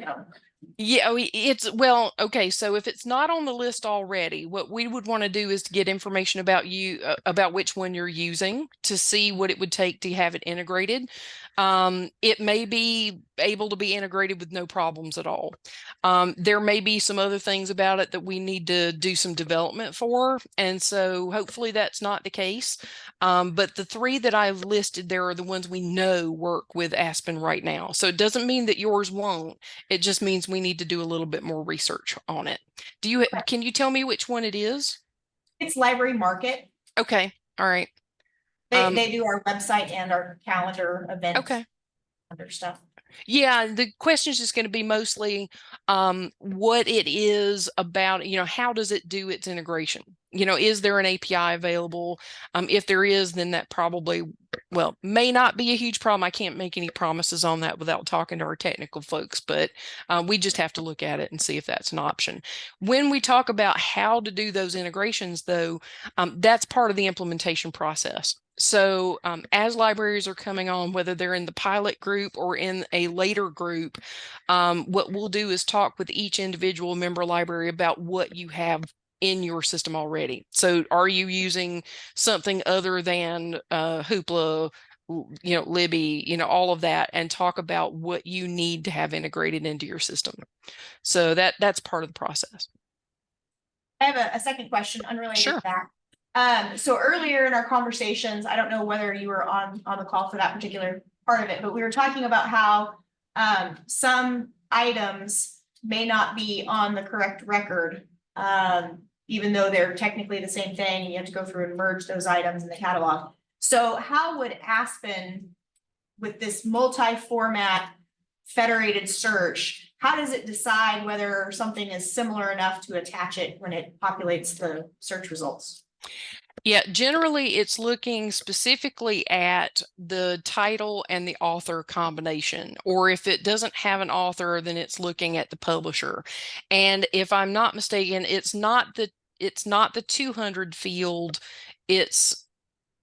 A: Yeah, it's well, okay. So if it's not on the list already, what we would want to do is to get information about you, about which one you're using to see what it would take to have it integrated. It may be able to be integrated with no problems at all. There may be some other things about it that we need to do some development for. And so hopefully that's not the case. But the three that I've listed there are the ones we know work with Aspen right now. So it doesn't mean that yours won't. It just means we need to do a little bit more research on it. Can you tell me which one it is?
C: It's Library Market.
A: Okay. All right.
C: They do our website and our calendar events.
A: Okay.
C: Other stuff.
A: Yeah, the question is just going to be mostly what it is about, how does it do its integration? Is there an API available? If there is, then that probably, may not be a huge problem. I can't make any promises on that without talking to our technical folks, but we just have to look at it and see if that's an option. When we talk about how to do those integrations, though, that's part of the implementation process. So as libraries are coming on, whether they're in the pilot group or in a later group, what we'll do is talk with each individual member library about what you have in your system already. So are you using something other than Hoopla, Libby, all of that, and talk about what you need to have integrated into your system. So that's part of the process.
C: I have a second question unrelated
A: Sure.
C: to that. So earlier in our conversations, I don't know whether you were on the call for that particular part of it, but we were talking about how some items may not be on the correct record, even though they're technically the same thing, and you have to go through and merge those items in the catalog. So how would Aspen, with this multi-format federated search, how does it decide whether something is similar enough to attach it when it populates the search results?
A: Yeah, generally it's looking specifically at the title and the author combination, or if it doesn't have an author, then it's looking at the publisher. And if I'm not mistaken, it's not the 200 field,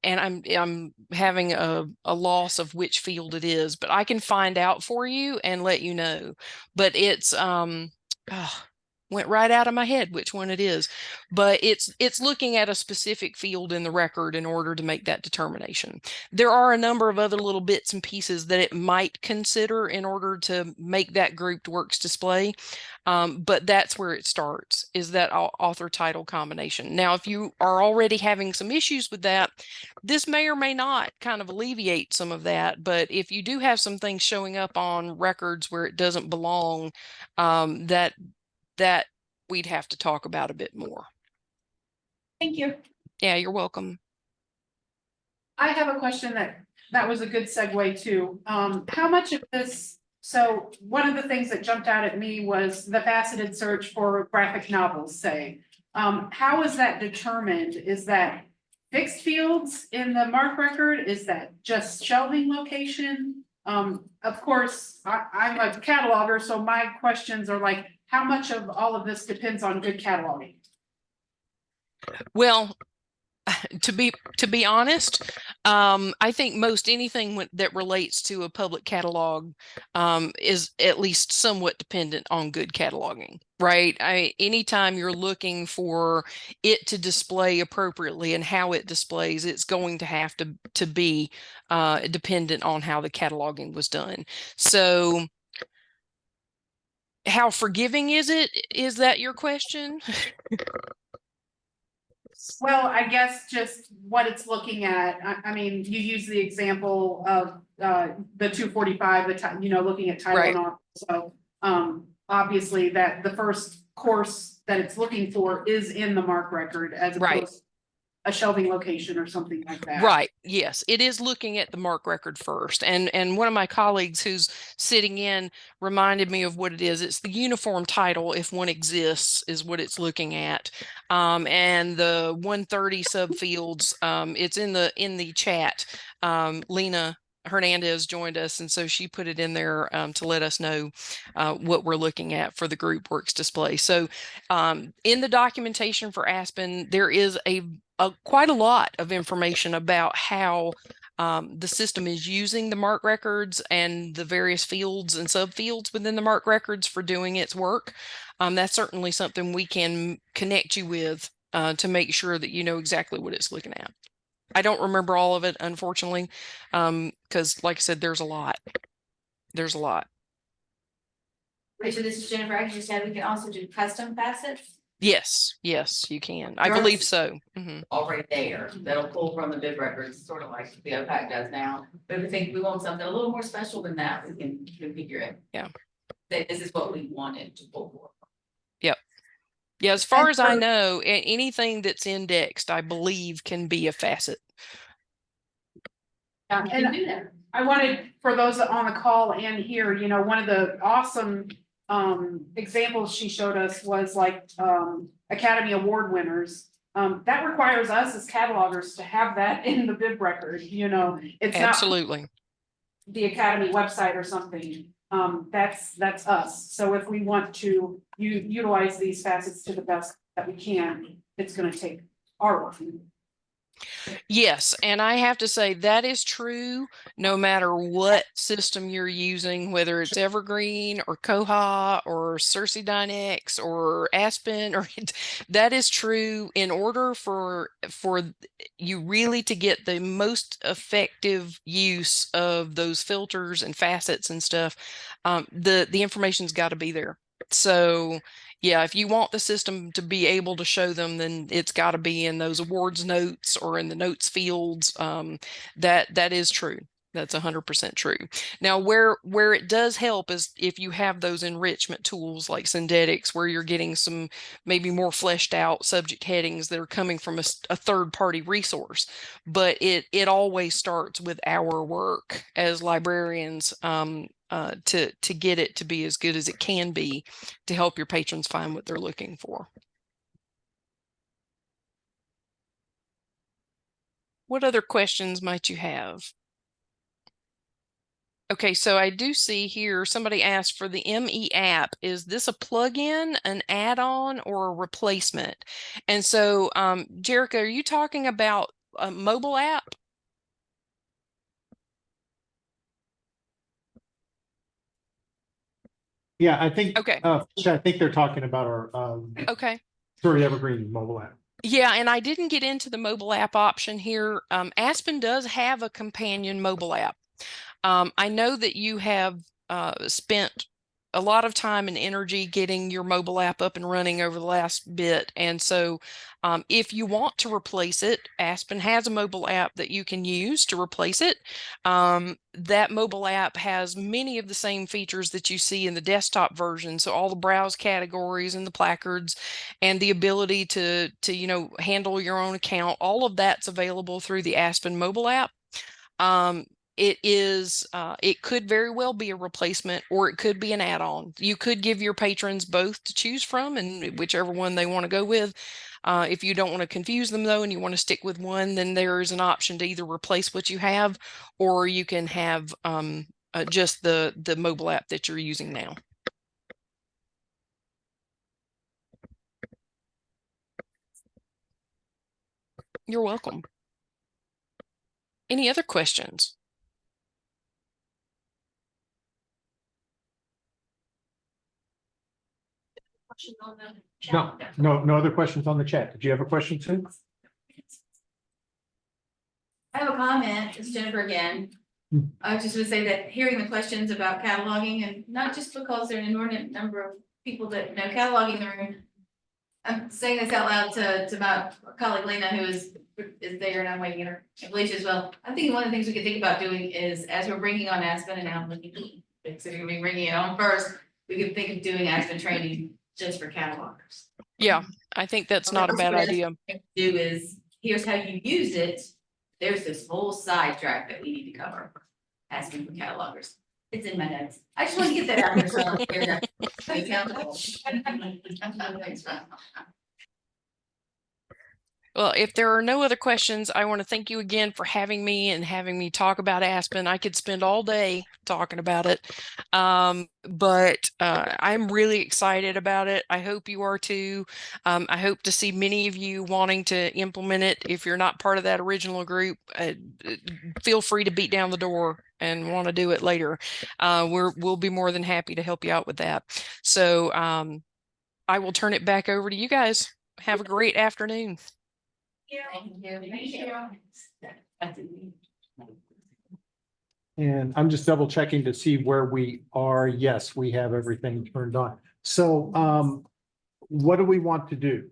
A: and I'm having a loss of which field it is, but I can find out for you and let you know. But it's went right out of my head which one it is, but it's looking at a specific field in the record in order to make that determination. There are a number of other little bits and pieces that it might consider in order to make that grouped works display. But that's where it starts, is that author title combination. Now, if you are already having some issues with that, this may or may not kind of alleviate some of that. But if you do have some things showing up on records where it doesn't belong, that we'd have to talk about a bit more.
C: Thank you.
A: Yeah, you're welcome.
D: I have a question that was a good segue too. How much of this, so one of the things that jumped out at me was the faceted search for graphic novels, say. How is that determined? Is that fixed fields in the MARC record? Is that just shelving location? Of course, I'm a cataloger, so my questions are like, how much of all of this depends on good cataloging?
A: Well, to be honest, I think most anything that relates to a public catalog is at least somewhat dependent on good cataloging, right? Anytime you're looking for it to display appropriately and how it displays, it's going to have to be dependent on how the cataloging was done. So how forgiving is it? Is that your question?
D: Well, I guess just what it's looking at. I mean, you use the example of the 245, looking at title and all. So obviously that the first course that it's looking for is in the MARC record as opposed. a shelving location or something like that.
A: Right. Yes, it is looking at the MARC record first. And one of my colleagues who's sitting in reminded me of what it is. It's the uniform title, if one exists, is what it's looking at. And the 130 subfields, it's in the chat. Lena Hernandez joined us, and so she put it in there to let us know what we're looking at for the group works display. So in the documentation for Aspen, there is quite a lot of information about how the system is using the MARC records and the various fields and subfields within the MARC records for doing its work. That's certainly something we can connect you with to make sure that you know exactly what it's looking at. I don't remember all of it, unfortunately, because like I said, there's a lot. There's a lot.
E: Right, so this is Jennifer. I just said we can also do custom facets
A: Yes, yes, you can. I believe so.
E: already there. That'll pull from the bid records, sort of like the OPAC does now. But if we think we want something a little more special than that, we can configure it.
A: Yeah.
E: That this is what we wanted to pull for.
A: Yep. Yeah, as far as I know, anything that's indexed, I believe, can be a facet.
D: Yeah,
E: We can
D: and
E: do that.
D: I wanted, for those on the call and here, you know, one of the awesome examples she showed us was like Academy Award winners. That requires us as catalogers to have that in the bid record, you know, it's
A: Absolutely.
D: not the Academy website or something. That's us. So if we want to utilize these facets to the best that we can, it's going to take our work.
A: Yes, and I have to say that is true no matter what system you're using, whether it's Evergreen or Koha or Cersei Dynex or Aspen, or that is true. In order for you really to get the most effective use of those filters and facets and stuff, the information's got to be there. So yeah, if you want the system to be able to show them, then it's got to be in those awards notes or in the notes fields. That is true. That's 100% true. Now, where it does help is if you have those enrichment tools like Syndetics, where you're getting some maybe more fleshed out subject headings that are coming from a third party resource. But it always starts with our work as librarians to get it to be as good as it can be to help your patrons find what they're looking for. What other questions might you have? Okay, so I do see here somebody asked for the ME app. Is this a plugin, an add-on, or a replacement? And so, Jerica, are you talking about a mobile app?
B: Yeah, I think,
A: Okay.
B: I think they're talking about our,
A: Okay.
B: Story Evergreen mobile app.
A: Yeah, and I didn't get into the mobile app option here. Aspen does have a companion mobile app. I know that you have spent a lot of time and energy getting your mobile app up and running over the last bit. And so if you want to replace it, Aspen has a mobile app that you can use to replace it. That mobile app has many of the same features that you see in the desktop version. So all the browse categories and the placards and the ability to handle your own account, all of that's available through the Aspen mobile app. It could very well be a replacement, or it could be an add-on. You could give your patrons both to choose from, and whichever one they want to go with. If you don't want to confuse them though, and you want to stick with one, then there is an option to either replace what you have, or you can have just the mobile app that you're using now. You're welcome. Any other questions?
E: On the chat?
B: No other questions on the chat. Did you have a question, Sue?
E: I have a comment. It's Jennifer again. I just would say that hearing the questions about cataloging, and not just because there are an inordinate number of people that know cataloging the room. I'm saying this out loud to my colleague Lena, who is there, and I'm waiting at her, and Felicia as well. I think one of the things we could think about doing is, as we're bringing on Aspen, and now I'm looking, so we're gonna be bringing it on first, we could think of doing Aspen training just for catalogers.
A: Yeah, I think that's not a bad idea.
E: Do is here's how you use it, there's this whole side track that we need to cover. Asking for catalogers. It's in my notes. I just want to get that out there. So you're accountable.
A: Well, if there are no other questions, I want to thank you again for having me and having me talk about Aspen. I could spend all day talking about it, but I'm really excited about it. I hope you are too. I hope to see many of you wanting to implement it. If you're not part of that original group, feel free to beat down the door and want to do it later. We'll be more than happy to help you out with that. So I will turn it back over to you guys. Have a great afternoon.
B: And I'm just double checking to see where we are. Yes, we have everything turned on. So what do we want to do?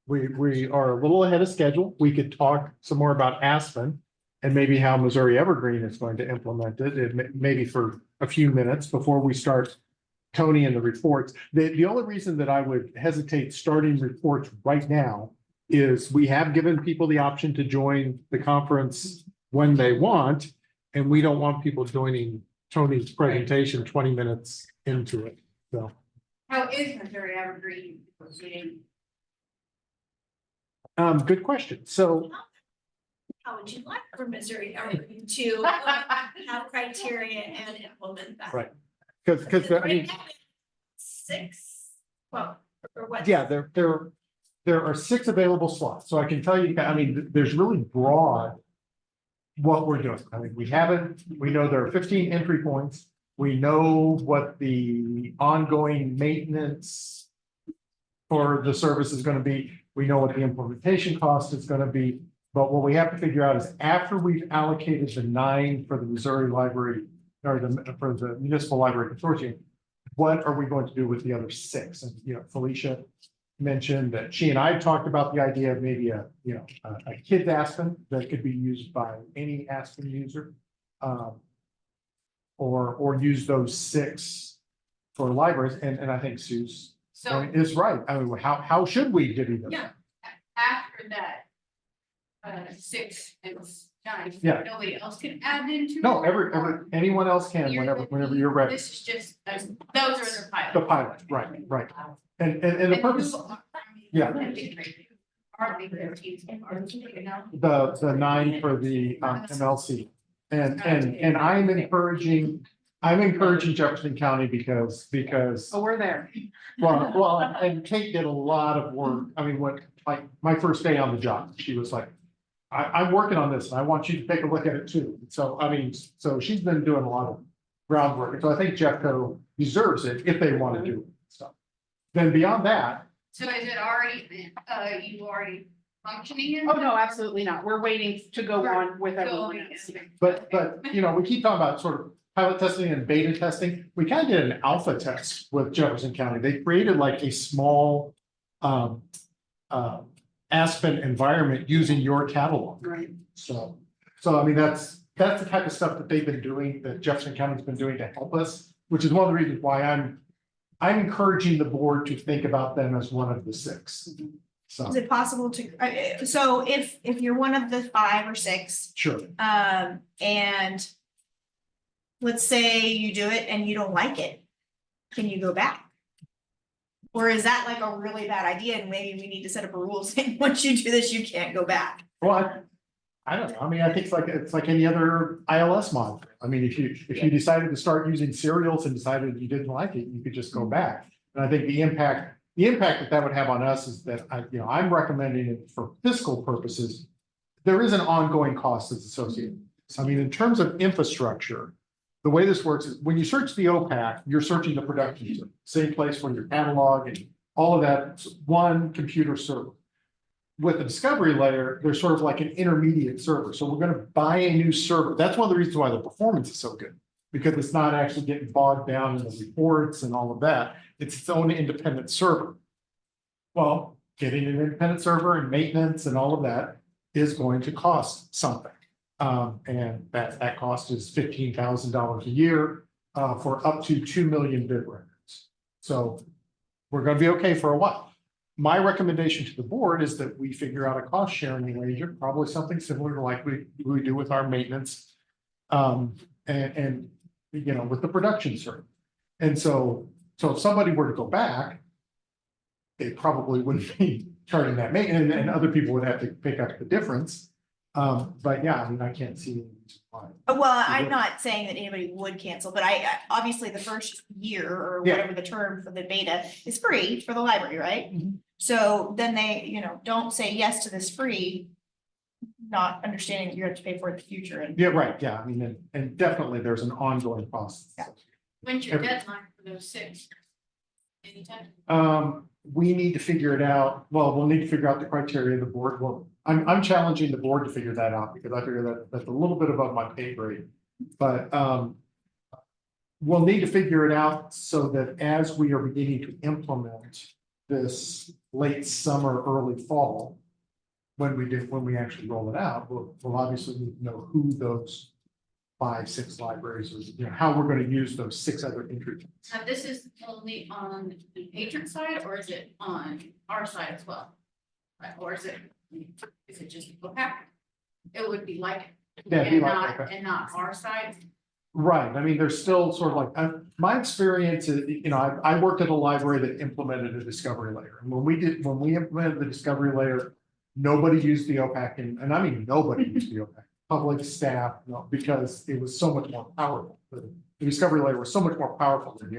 B: We are a little ahead of schedule. We could talk some more about Aspen and maybe how Missouri Evergreen is going to implement it, maybe for a few minutes before we start Tony and the reports. The only reason that I would hesitate starting reports right now is we have given people the option to join the conference when they want, and we don't want people joining Tony's presentation 20 minutes into it. So
D: How is Missouri Evergreen proceeding?
B: good question. So
C: How would you like for Missouri Evergreen to have criteria and implement that?
B: right, because I mean,
C: 6, well, or what?
B: yeah, there are 6 available slots. So I can tell you, I mean, there's really broad what we're doing. I mean, we know there are 15 entry points. We know what the ongoing maintenance for the service is going to be. We know what the implementation cost is going to be. But what we have to figure out is after we've allocated the 9 for the Missouri Library or for the Municipal Library Consortium, what are we going to do with the other 6? And, you know, Felicia mentioned that she and I talked about the idea of maybe a kids Aspen that could be used by any Aspen user, or use those 6 for libraries. And I think Sue's point is right. I mean, how should we divvy them?
D: Yeah. After that, 6 and 9,
B: Yeah.
D: nobody else can add into.
B: No, anyone else can whenever you're ready.
D: This is just, those are the pilots.
B: The pilot, right. And the purpose, yeah.
D: Are they 15?
B: the 9 for the MLC. And I'm encouraging Jefferson County because,
D: Oh, we're there.
B: well, and Kate did a lot of work. I mean, like my first day on the job, she was like, I'm working on this and I want you to take a look at it too. So, I mean, so she's been doing a lot of groundwork. And so I think Jeffco deserves it if they want to do it. So then beyond that.
E: So is it already, you already functioning in?
D: Oh, no, absolutely not. We're waiting to go on with everyone else.
B: But, you know, we keep talking about sort of pilot testing and beta testing. We kind of did an alpha test with Jefferson County. They created like a small Aspen environment using your catalog.
D: Right.
B: So I mean, that's the type of stuff that they've been doing, that Jefferson County's been doing to help us, which is one of the reasons why I'm encouraging the board to think about them as one of the 6. So,
C: Is it possible to, so if you're one of the 5 or 6,
B: sure.
C: and let's say you do it and you don't like it, can you go back? Or is that like a really bad idea and maybe we need to set up a rule saying, once you do this, you can't go back?
B: Well, I don't know. I mean, I think it's like any other ILS model. I mean, if you decided to start using serials and decided you didn't like it, you could just go back. And I think the impact that would have on us is that I'm recommending it for fiscal purposes. There is an ongoing cost that's associated. So I mean, in terms of infrastructure, the way this works is when you search the OPAC, you're searching the production server, same place where your catalog and all of that, one computer server. With the discovery layer, there's sort of like an intermediate server. So we're going to buy a new server. That's one of the reasons why the performance is so good, because it's not actually getting bogged down in the reports and all of that. It's its own independent server. Well, getting an independent server and maintenance and all of that is going to cost something. And that cost is $15,000 a year for up to 2 million bid records. So we're going to be okay for a while. my recommendation to the board is that we figure out a cost sharing arrangement, probably something similar to like we do with our maintenance. And you know, with the production server. And so if somebody were to go back, they probably wouldn't be charging that maintenance, and other people would have to pick up the difference. But yeah, I mean, I can't see any reason why.
C: Well, I'm not saying that anybody would cancel, but obviously the first year or
B: Yeah.
C: whatever the term for the beta is free for the library, right?
B: Mhm.
C: So then they, you know, don't say yes to this free, not understanding that you have to pay for it in the future and.
B: Yeah, right, yeah, I mean, and definitely there's an ongoing process.
C: Yeah.
E: When's your
B: Every-
E: deadline for those 6? Anytime?
B: We need to figure it out. Well, we'll need to figure out the criteria of the board. Well, I'm challenging the board to figure that out because I figure that that's a little bit above my pay grade. But we'll need to figure it out so that as we are beginning to implement this late summer, early fall, when we actually roll it out, we'll obviously need to know who those 5-6 libraries, or you know, how we're going to use those 6 other entry points.
E: Now, this is only on the patron side, or is it on our side as well? Right, or is it just OPAC? It would be like,
B: Yeah, it'd be
E: and
B: like
E: not,
B: OPAC.
E: and not our side.
B: Right, I mean, there's still sort of like, my experience is, you know, I worked at a library that implemented a discovery layer. And when we implemented the discovery layer, nobody used the OPAC, and I mean, nobody used the OPAC, public staff, no, because it was so much more powerful. The discovery layer was so much more powerful than the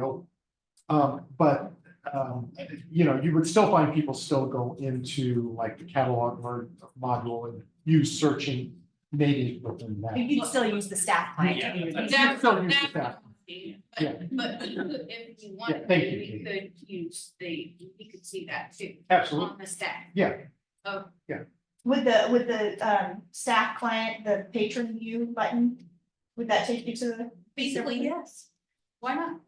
B: OPAC. But you know, you would still find people still go into like the catalog module and use searching native within that.
C: You'd still use the staff client.
B: Yeah.
C: to do your-
B: That's- still use the staff. Yeah.
E: But if you wanted,
B: thank
E: to,
B: you,
E: we
B: Katie.
E: could use we could see that too.
B: Absolutely.
E: On the stack.
B: Yeah,
E: Oh,
C: With the staff client, the patron view button, would that take you to the?
E: basically, yes. Why not?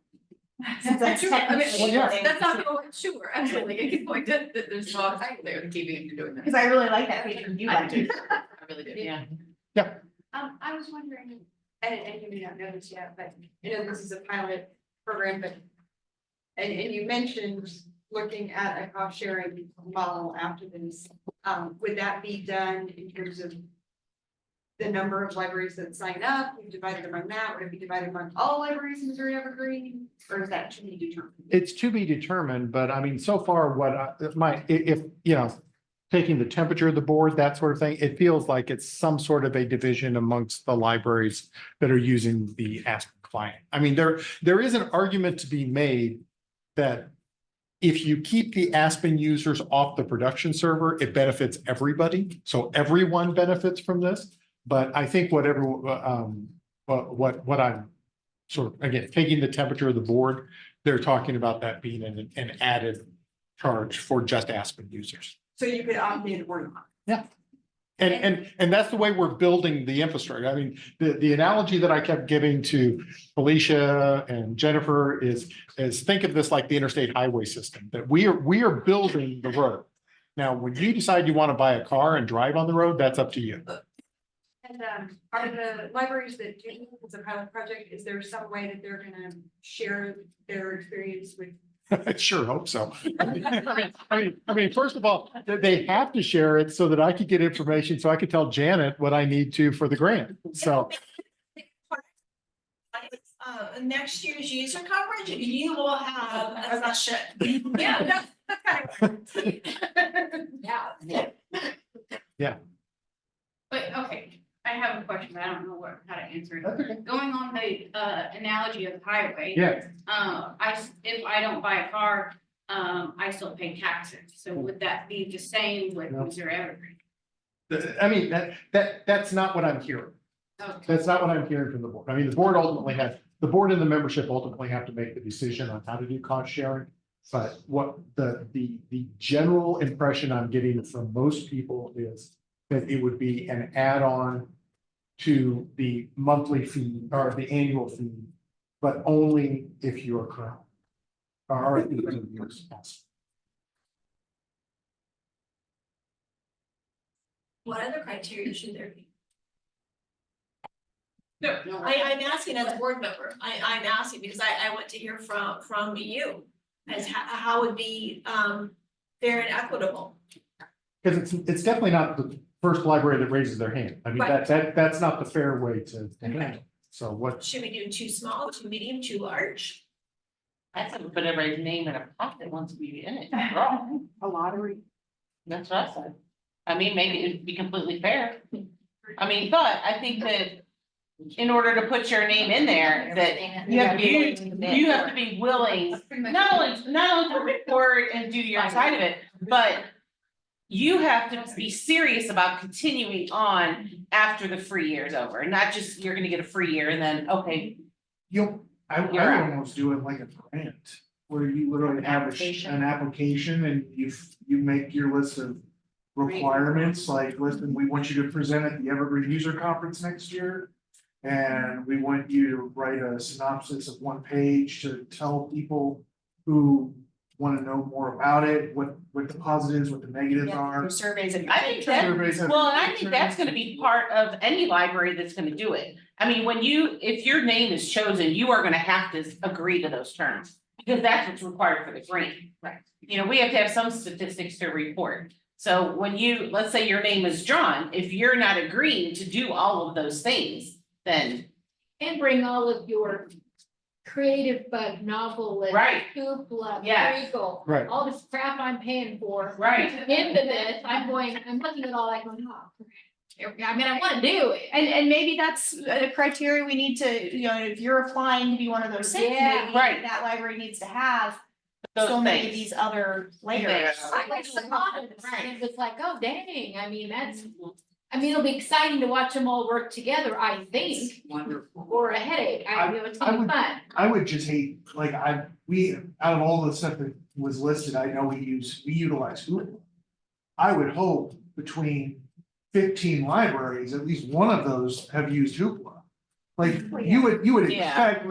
C: Since that's
E: Sure, I mean,
C: technically-
B: Well, yeah.
E: that's not going, sure, absolutely, I can point that there's no time there to keep you doing that.
C: Because I really like that patron view
E: I
C: button.
E: do. I really do, yeah.
F: I was wondering, and you may not know this yet, but you know, this is a pilot program, but. And you mentioned looking at a cost sharing model after this, would that be done in terms of? The number of libraries that sign up, we divided among that, would it be divided among all libraries in Missouri Evergreen, or is that to be determined?
B: it's to be determined, but I mean, so far if, you know, taking the temperature of the board, that sort of thing, it feels like it's some sort of a division amongst the libraries that are using the Aspen client. I mean, there is an argument to be made that if you keep the Aspen users off the production server, it benefits everybody. So everyone benefits from this. But I think what I'm sort of, again, taking the temperature of the board, they're talking about that being an added charge for just Aspen users.
F: So you could opt in or not.
B: And that's the way we're building the infrastructure. I mean, the analogy that I kept giving to Felicia and Jennifer is think of this like the interstate highway system, that we are building the road. Now, when you decide you want to buy a car and drive on the road, that's up to you.
F: And are the libraries that do this as a pilot project, is there some way that they're gonna share their experience with?
B: I sure hope so. I mean, first of all, they have to share it so that I could get information, so I could tell Janet what I need to for the grant. So,
G: Next year's user coverage, you will have a session.
E: Yeah, that's kind of.
G: Yeah.
E: But, okay, I have a question, but I don't know how to answer
B: That's okay.
E: it. Going on the analogy of highway.
B: yeah,
E: If I don't buy a car, I still pay taxes, so would that be the same with
B: No.
E: Missouri Evergreen?
B: I mean, that's not what I'm hearing.
E: Okay,
B: That's not what I'm hearing from the board. I mean, the board and the membership ultimately have to make the decision on how to do cost sharing. But what the general impression I'm getting from most people is that it would be an add-on to the monthly fee or the annual fee, but only if you're current. Or if you're in years past.
G: What other criteria should there be?
E: no,
G: I'm asking as a board member, I'm asking because I want to hear from you. As how would be, fair and equitable.
B: Because it's definitely not the first library that raises their hand. I mean,
G: Right.
B: that's not the fair way to handle. So what,
G: Should we do too small, too medium, too large?
H: I said, put everybody's name in a pocket once we in it, draw.
D: A lottery.
H: That's what I said. I mean, maybe it'd be completely fair. I mean, but I think that in order to put your name in there, that you have to be willing, not only to report and do your side of it, but you have to be serious about continuing on after the free year is over, and not just you're gonna get a free year and then, okay,
B: I
H: You're
B: would
H: right.
B: almost do it like a grant, where you literally have an application and you make your list of requirements, like, listen, we want you to present at the Evergreen User Conference next year. And we want you to write a synopsis of 1 page to tell people who want to know more about it, what the positives, what the negatives are.
C: Surveys and.
H: I think that,
B: Surveys have-
H: well, and I think that's gonna be part of any library that's gonna do it. I mean, if your name is chosen, you are gonna have to agree to those terms, because that's what's required for the grant.
C: Right.
H: You know, we have to have some statistics to report. So when let's say your name is John, if you're not agreeing to do all of those things, then.
I: And bring all of your creative bug, novel, and
H: Right.
I: hoopla,
H: Yeah.
I: treacle,
B: Right.
I: all this crap I'm paying for.
H: Right.
I: Into this, I'm looking at all that going, oh, I mean, I wanna do it.
C: And maybe that's a criteria we need to, you know, if you're applying to be one of those things,
I: Yeah.
C: maybe
H: Right.
C: that library needs to have
H: Those
C: so many of
H: things.
C: these other layers.
H: Things.
I: I like the thought of it, and it's like, oh dang, I mean, it'll be exciting to watch them all work together, I think,
H: Wonderful.
I: or a headache, it's
B: I
I: gonna be
B: would-
I: fun.
B: I would just hate, like, out of all the stuff that was listed, I know we utilize Google. I would hope between 15 libraries, at least one of those have used Hoopla. Like, you would
H: Yeah.
B: expect,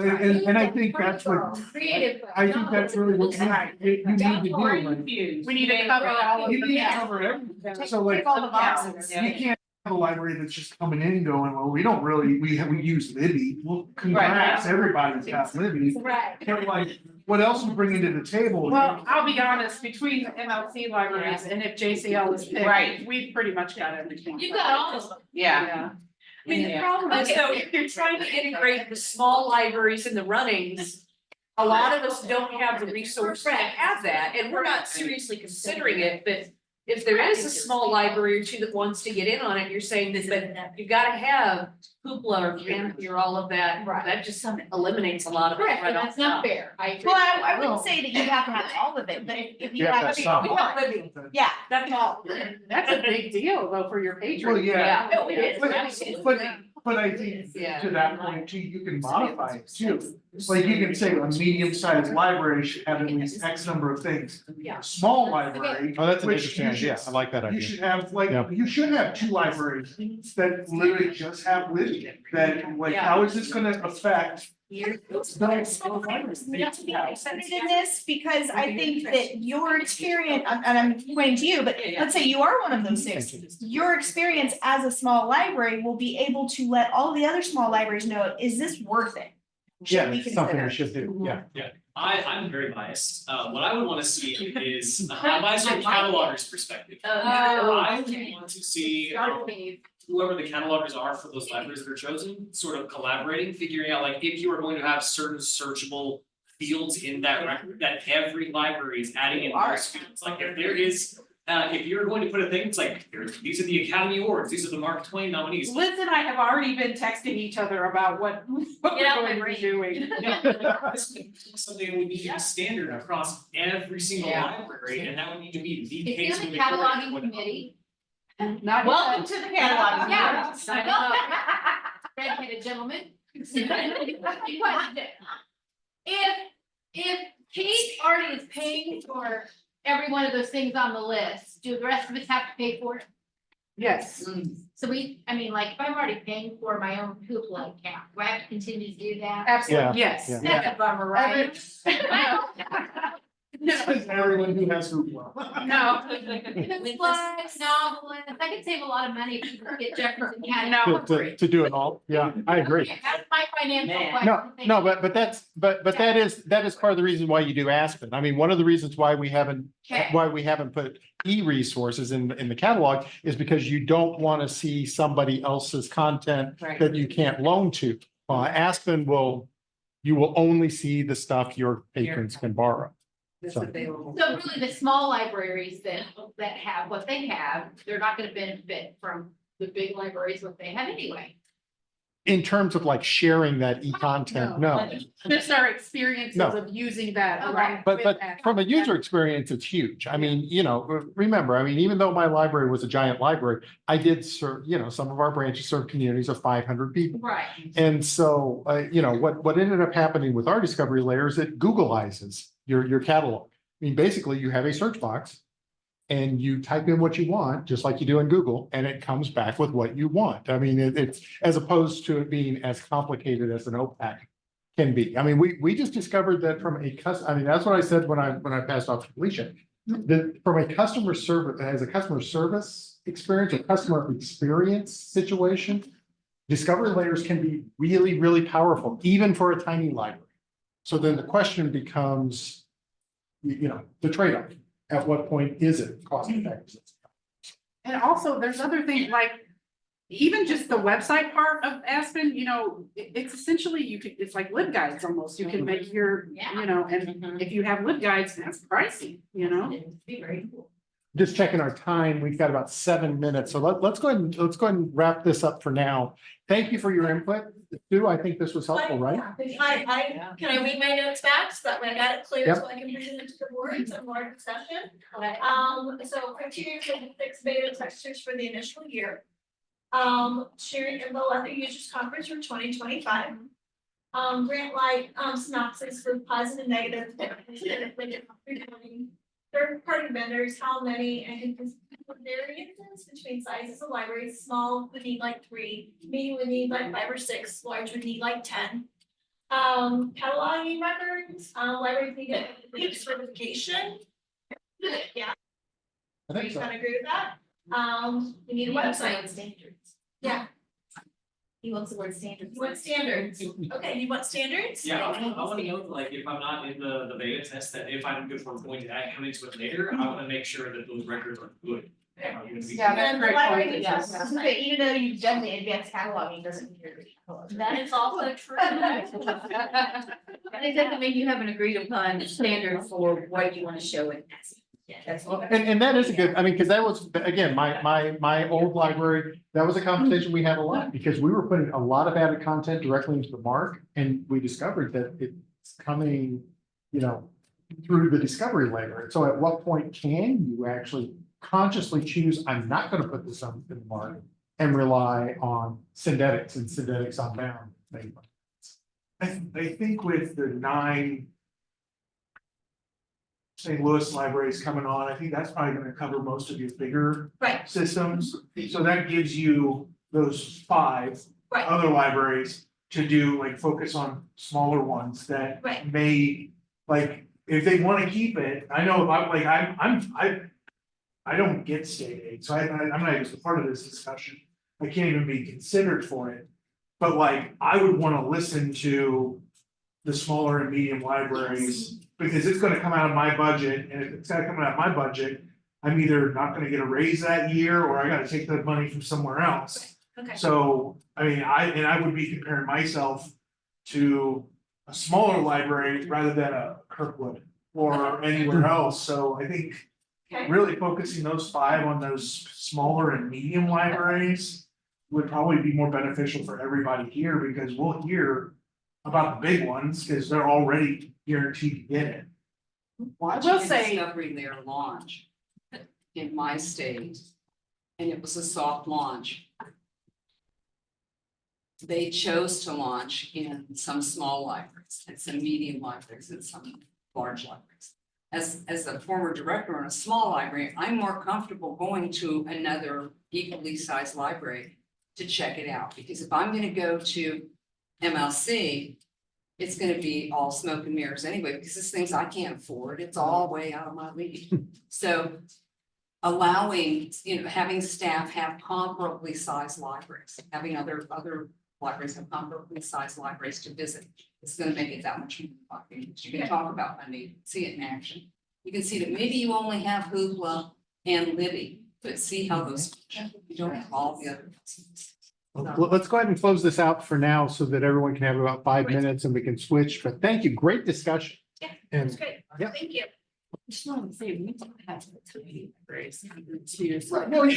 B: and I think that's what,
I: Creative. bug,
B: I think that's really what
H: Right.
B: you need to do.
H: Or
B: like,
H: confused.
D: We need to cover all of
B: You
D: them.
B: need to
H: Yeah.
B: cover everything,
C: Take-
B: so like,
C: take all the boxes.
B: you can't have a library that's just coming in and going, well, we don't really, we use Libby, well, congrats, everybody's got Libby.
I: Right.
B: But like, what else you bring into the table?
D: Well, I'll be honest, between the MLC libraries and if JCL is picked.
H: Right.
D: We've pretty much got everything.
I: You got all of them.
H: Yeah.
D: Yeah.
J: I mean, the
H: Yeah.
J: problem is though, if you're trying to integrate the small libraries in the runnings, a lot of us don't have the resources to have that, and we're not seriously considering it, but if there is a small library or two that wants to get in on it, you're saying that, but you gotta have Hoopla or Canopy or all of that,
I: Right.
J: that just eliminates a lot of it
I: Correct,
J: right
I: and
J: off
I: that's
J: the
I: not
J: top.
I: fair, I agree.
C: Well, I wouldn't say that you have to have all of it, but if you
B: Yeah,
C: have.
B: that's some.
J: We want Libby,
C: Yeah,
J: that's all.
D: That's a big deal though for your patrons.
B: Well, yeah.
J: No, it is,
B: But-
J: absolutely.
B: But I think
J: Yeah.
B: to that point too, you can modify it too. Like you can say a medium-sized library should have at least X number of things.
J: Yeah.
B: A small library.
K: Oh, that's an
B: which
K: interesting
B: you
K: idea.
B: should-
K: I like that
B: You
K: idea.
B: should have, like,
K: Yeah.
B: you should have 2 libraries that literally just have Libby, that, like,
J: Yeah.
B: how is this gonna affect?
C: we have to be included in this, because I think that your experience, and I'm pointing to you, but let's say you are one of those 6. Your experience as a small library will be able to let all the other small libraries know, is this worth it? Should
K: Yeah,
C: we
K: it's something
C: consider?
K: we should do, yeah.
L: I'm very biased. What I would want to see is, I'm biased from a cataloger's perspective. I would want to see whoever the catalogers are for those libraries that are chosen, sort of collaborating, figuring out like if you are going to have certain searchable fields in that record, that every library is adding in those fields. Like if there is, if you're going to put a thing, it's like, these are the Academy Awards, these are the Mark Twain nominees.
D: Liz and I have already been texting each other about what we're
E: Get out
D: going
E: my
D: to be doing.
L: This would be something that would need to be standard across every single library, and that would need to be the
I: If
L: case.
I: you're the cataloging committee,
D: Not
H: Welcome to the catalog.
I: yeah.
J: Sign up.
I: Red-headed gentleman. Question. If Kate already is paying for every one of those things on the list, do the rest of us have to pay for it?
D: Yes.
I: So if I'm already paying for my own Hoopla account, do I have to continue to do that?
D: Absolutely, yes.
K: Yeah.
I: That's a bummer, right?
B: Everyone who has Google.
D: No.
I: Books, novelists, I could save a lot of money if you could get Jefferson County.
D: No.
B: To do it all, yeah, I agree.
I: That's my financial question.
B: No, but that is part of the reason why you do Aspen. I mean, one of the reasons why we haven't put e-resources in the catalog is because you don't want to see somebody else's content
H: Right.
B: that you can't loan to. Aspen you will only see the stuff your patrons can borrow.
J: That's
B: So-
J: available.
I: So really, the small libraries that have what they have, they're not gonna benefit from the big libraries what they have anyway.
B: In terms of like sharing that e-content, no.
D: Just our experiences
B: No.
D: of using that.
I: Okay.
D: along
B: But
D: with that.
B: from a user experience, it's huge. I mean, remember, I mean, even though my library was a giant library, I did serve, some of our branches serve communities of 500 people.
I: Right.
B: And so, what ended up happening with our discovery layer is it Googleizes your catalog. I mean, basically, you have a search box and you type in what you want, just like you do in Google, and it comes back with what you want. I mean, it's as opposed to it being as complicated as an OPAC can be. I mean, we just discovered that from I mean, that's what I said when I passed off to Felicia. That from a customer service, as a customer service experience or customer experience situation, discovery layers can be really, really powerful, even for a tiny library. So then the question becomes, the trade-off. At what point is it cost effective?
D: And also, there's other things like, even just the website part of Aspen, it's essentially, it's like LibGuides almost, you can make your, and if you have LibGuides, that's pricey,
I: Be very cool.
B: Just checking our time, we've got about 7 minutes, so let's go ahead and wrap this up for now. Thank you for your input. Sue, I think this was helpful, right?
G: Can I read my notes back so that way I got it clear
B: Yep.
G: so I can present it to the board and some more discussion? So criteria for the 6 beta testers for the initial year. Sharing info at the users conference for 2025. Grant light synopsis for positive, negative, regarding third-party vendors, how many, and variances between sizes of libraries. Small would need like 3, medium would need like 5 or 6, large would need like 10. Cataloging records, libraries need to get certification. Yeah,
B: I think
G: you
B: so.
G: kind of agree with that? We need a website.
E: Standards.
G: Yeah,
E: He wants the word standards.
G: you want standards. Okay, you want standards?
L: Yeah, I want to know, like, if I'm not in the beta test, that if I'm going to add come into it later, I want to make sure that those records are good.
D: Yeah, that's
G: And the
D: great
G: library,
D: point.
G: yes,
C: Okay, even though you've done the advanced cataloging, doesn't mean you're.
E: That is also true. That doesn't mean you haven't agreed upon standard for what you want to show it. That's
B: Well, and that is a good, I mean, because that was, again, my old library, that was a conversation we had a lot, because we were putting a lot of added content directly into the mark, and we discovered that it's coming, through the discovery layer. So at what point can you actually consciously choose, I'm not gonna put this on in the mark, and rely on syndetics and syndetics on bound?
K: I think with the 9 St. Louis libraries coming on, I think that's probably gonna cover most of your bigger
G: Right.
K: systems. So that gives you those 5
G: Right.
K: other libraries to do, like, focus on smaller ones that
G: Right.
K: may, like, if they wanna keep it, I know if I don't get state aid, so I'm not even a part of this discussion. I can't even be considered for it. But like, I would wanna listen to the smaller and medium libraries, because it's gonna come out of my budget, and if it's not coming out of my budget, I'm either not gonna get a raise that year, or I gotta take that money from somewhere else.
G: Okay.
K: So, I mean, I would be comparing myself to a smaller library rather than a Kirkwood or anywhere else, so I think
G: Okay.
K: really focusing those 5 on those smaller and medium libraries would probably be more beneficial for everybody here, because we'll hear about the big ones, because they're already guaranteed to get it.
D: I will say,
J: Discovery Layer launch in my state, and it was a soft launch. They chose to launch in some small libraries and some medium libraries and some large libraries. As a former director in a small library, I'm more comfortable going to another equally sized library to check it out, because if I'm gonna go to MLC,
F: it's gonna be all smoke and mirrors anyway, because it's things I can't afford. It's all way out of my league. So allowing, having staff have comparably sized libraries, having other libraries have comparably sized libraries to visit. It's gonna make it that much more popular. You can talk about money, see it in action. You can see that maybe you only have Hoopla and Libby, but see how those, you don't have all the other.
B: Well, let's go ahead and close this out for now so that everyone can have about 5 minutes and we can switch, but thank you, great discussion.
G: Yeah,
B: And
G: that's great.
B: yeah.
G: Thank you.
J: Just wanted to say, we don't have to.
B: No,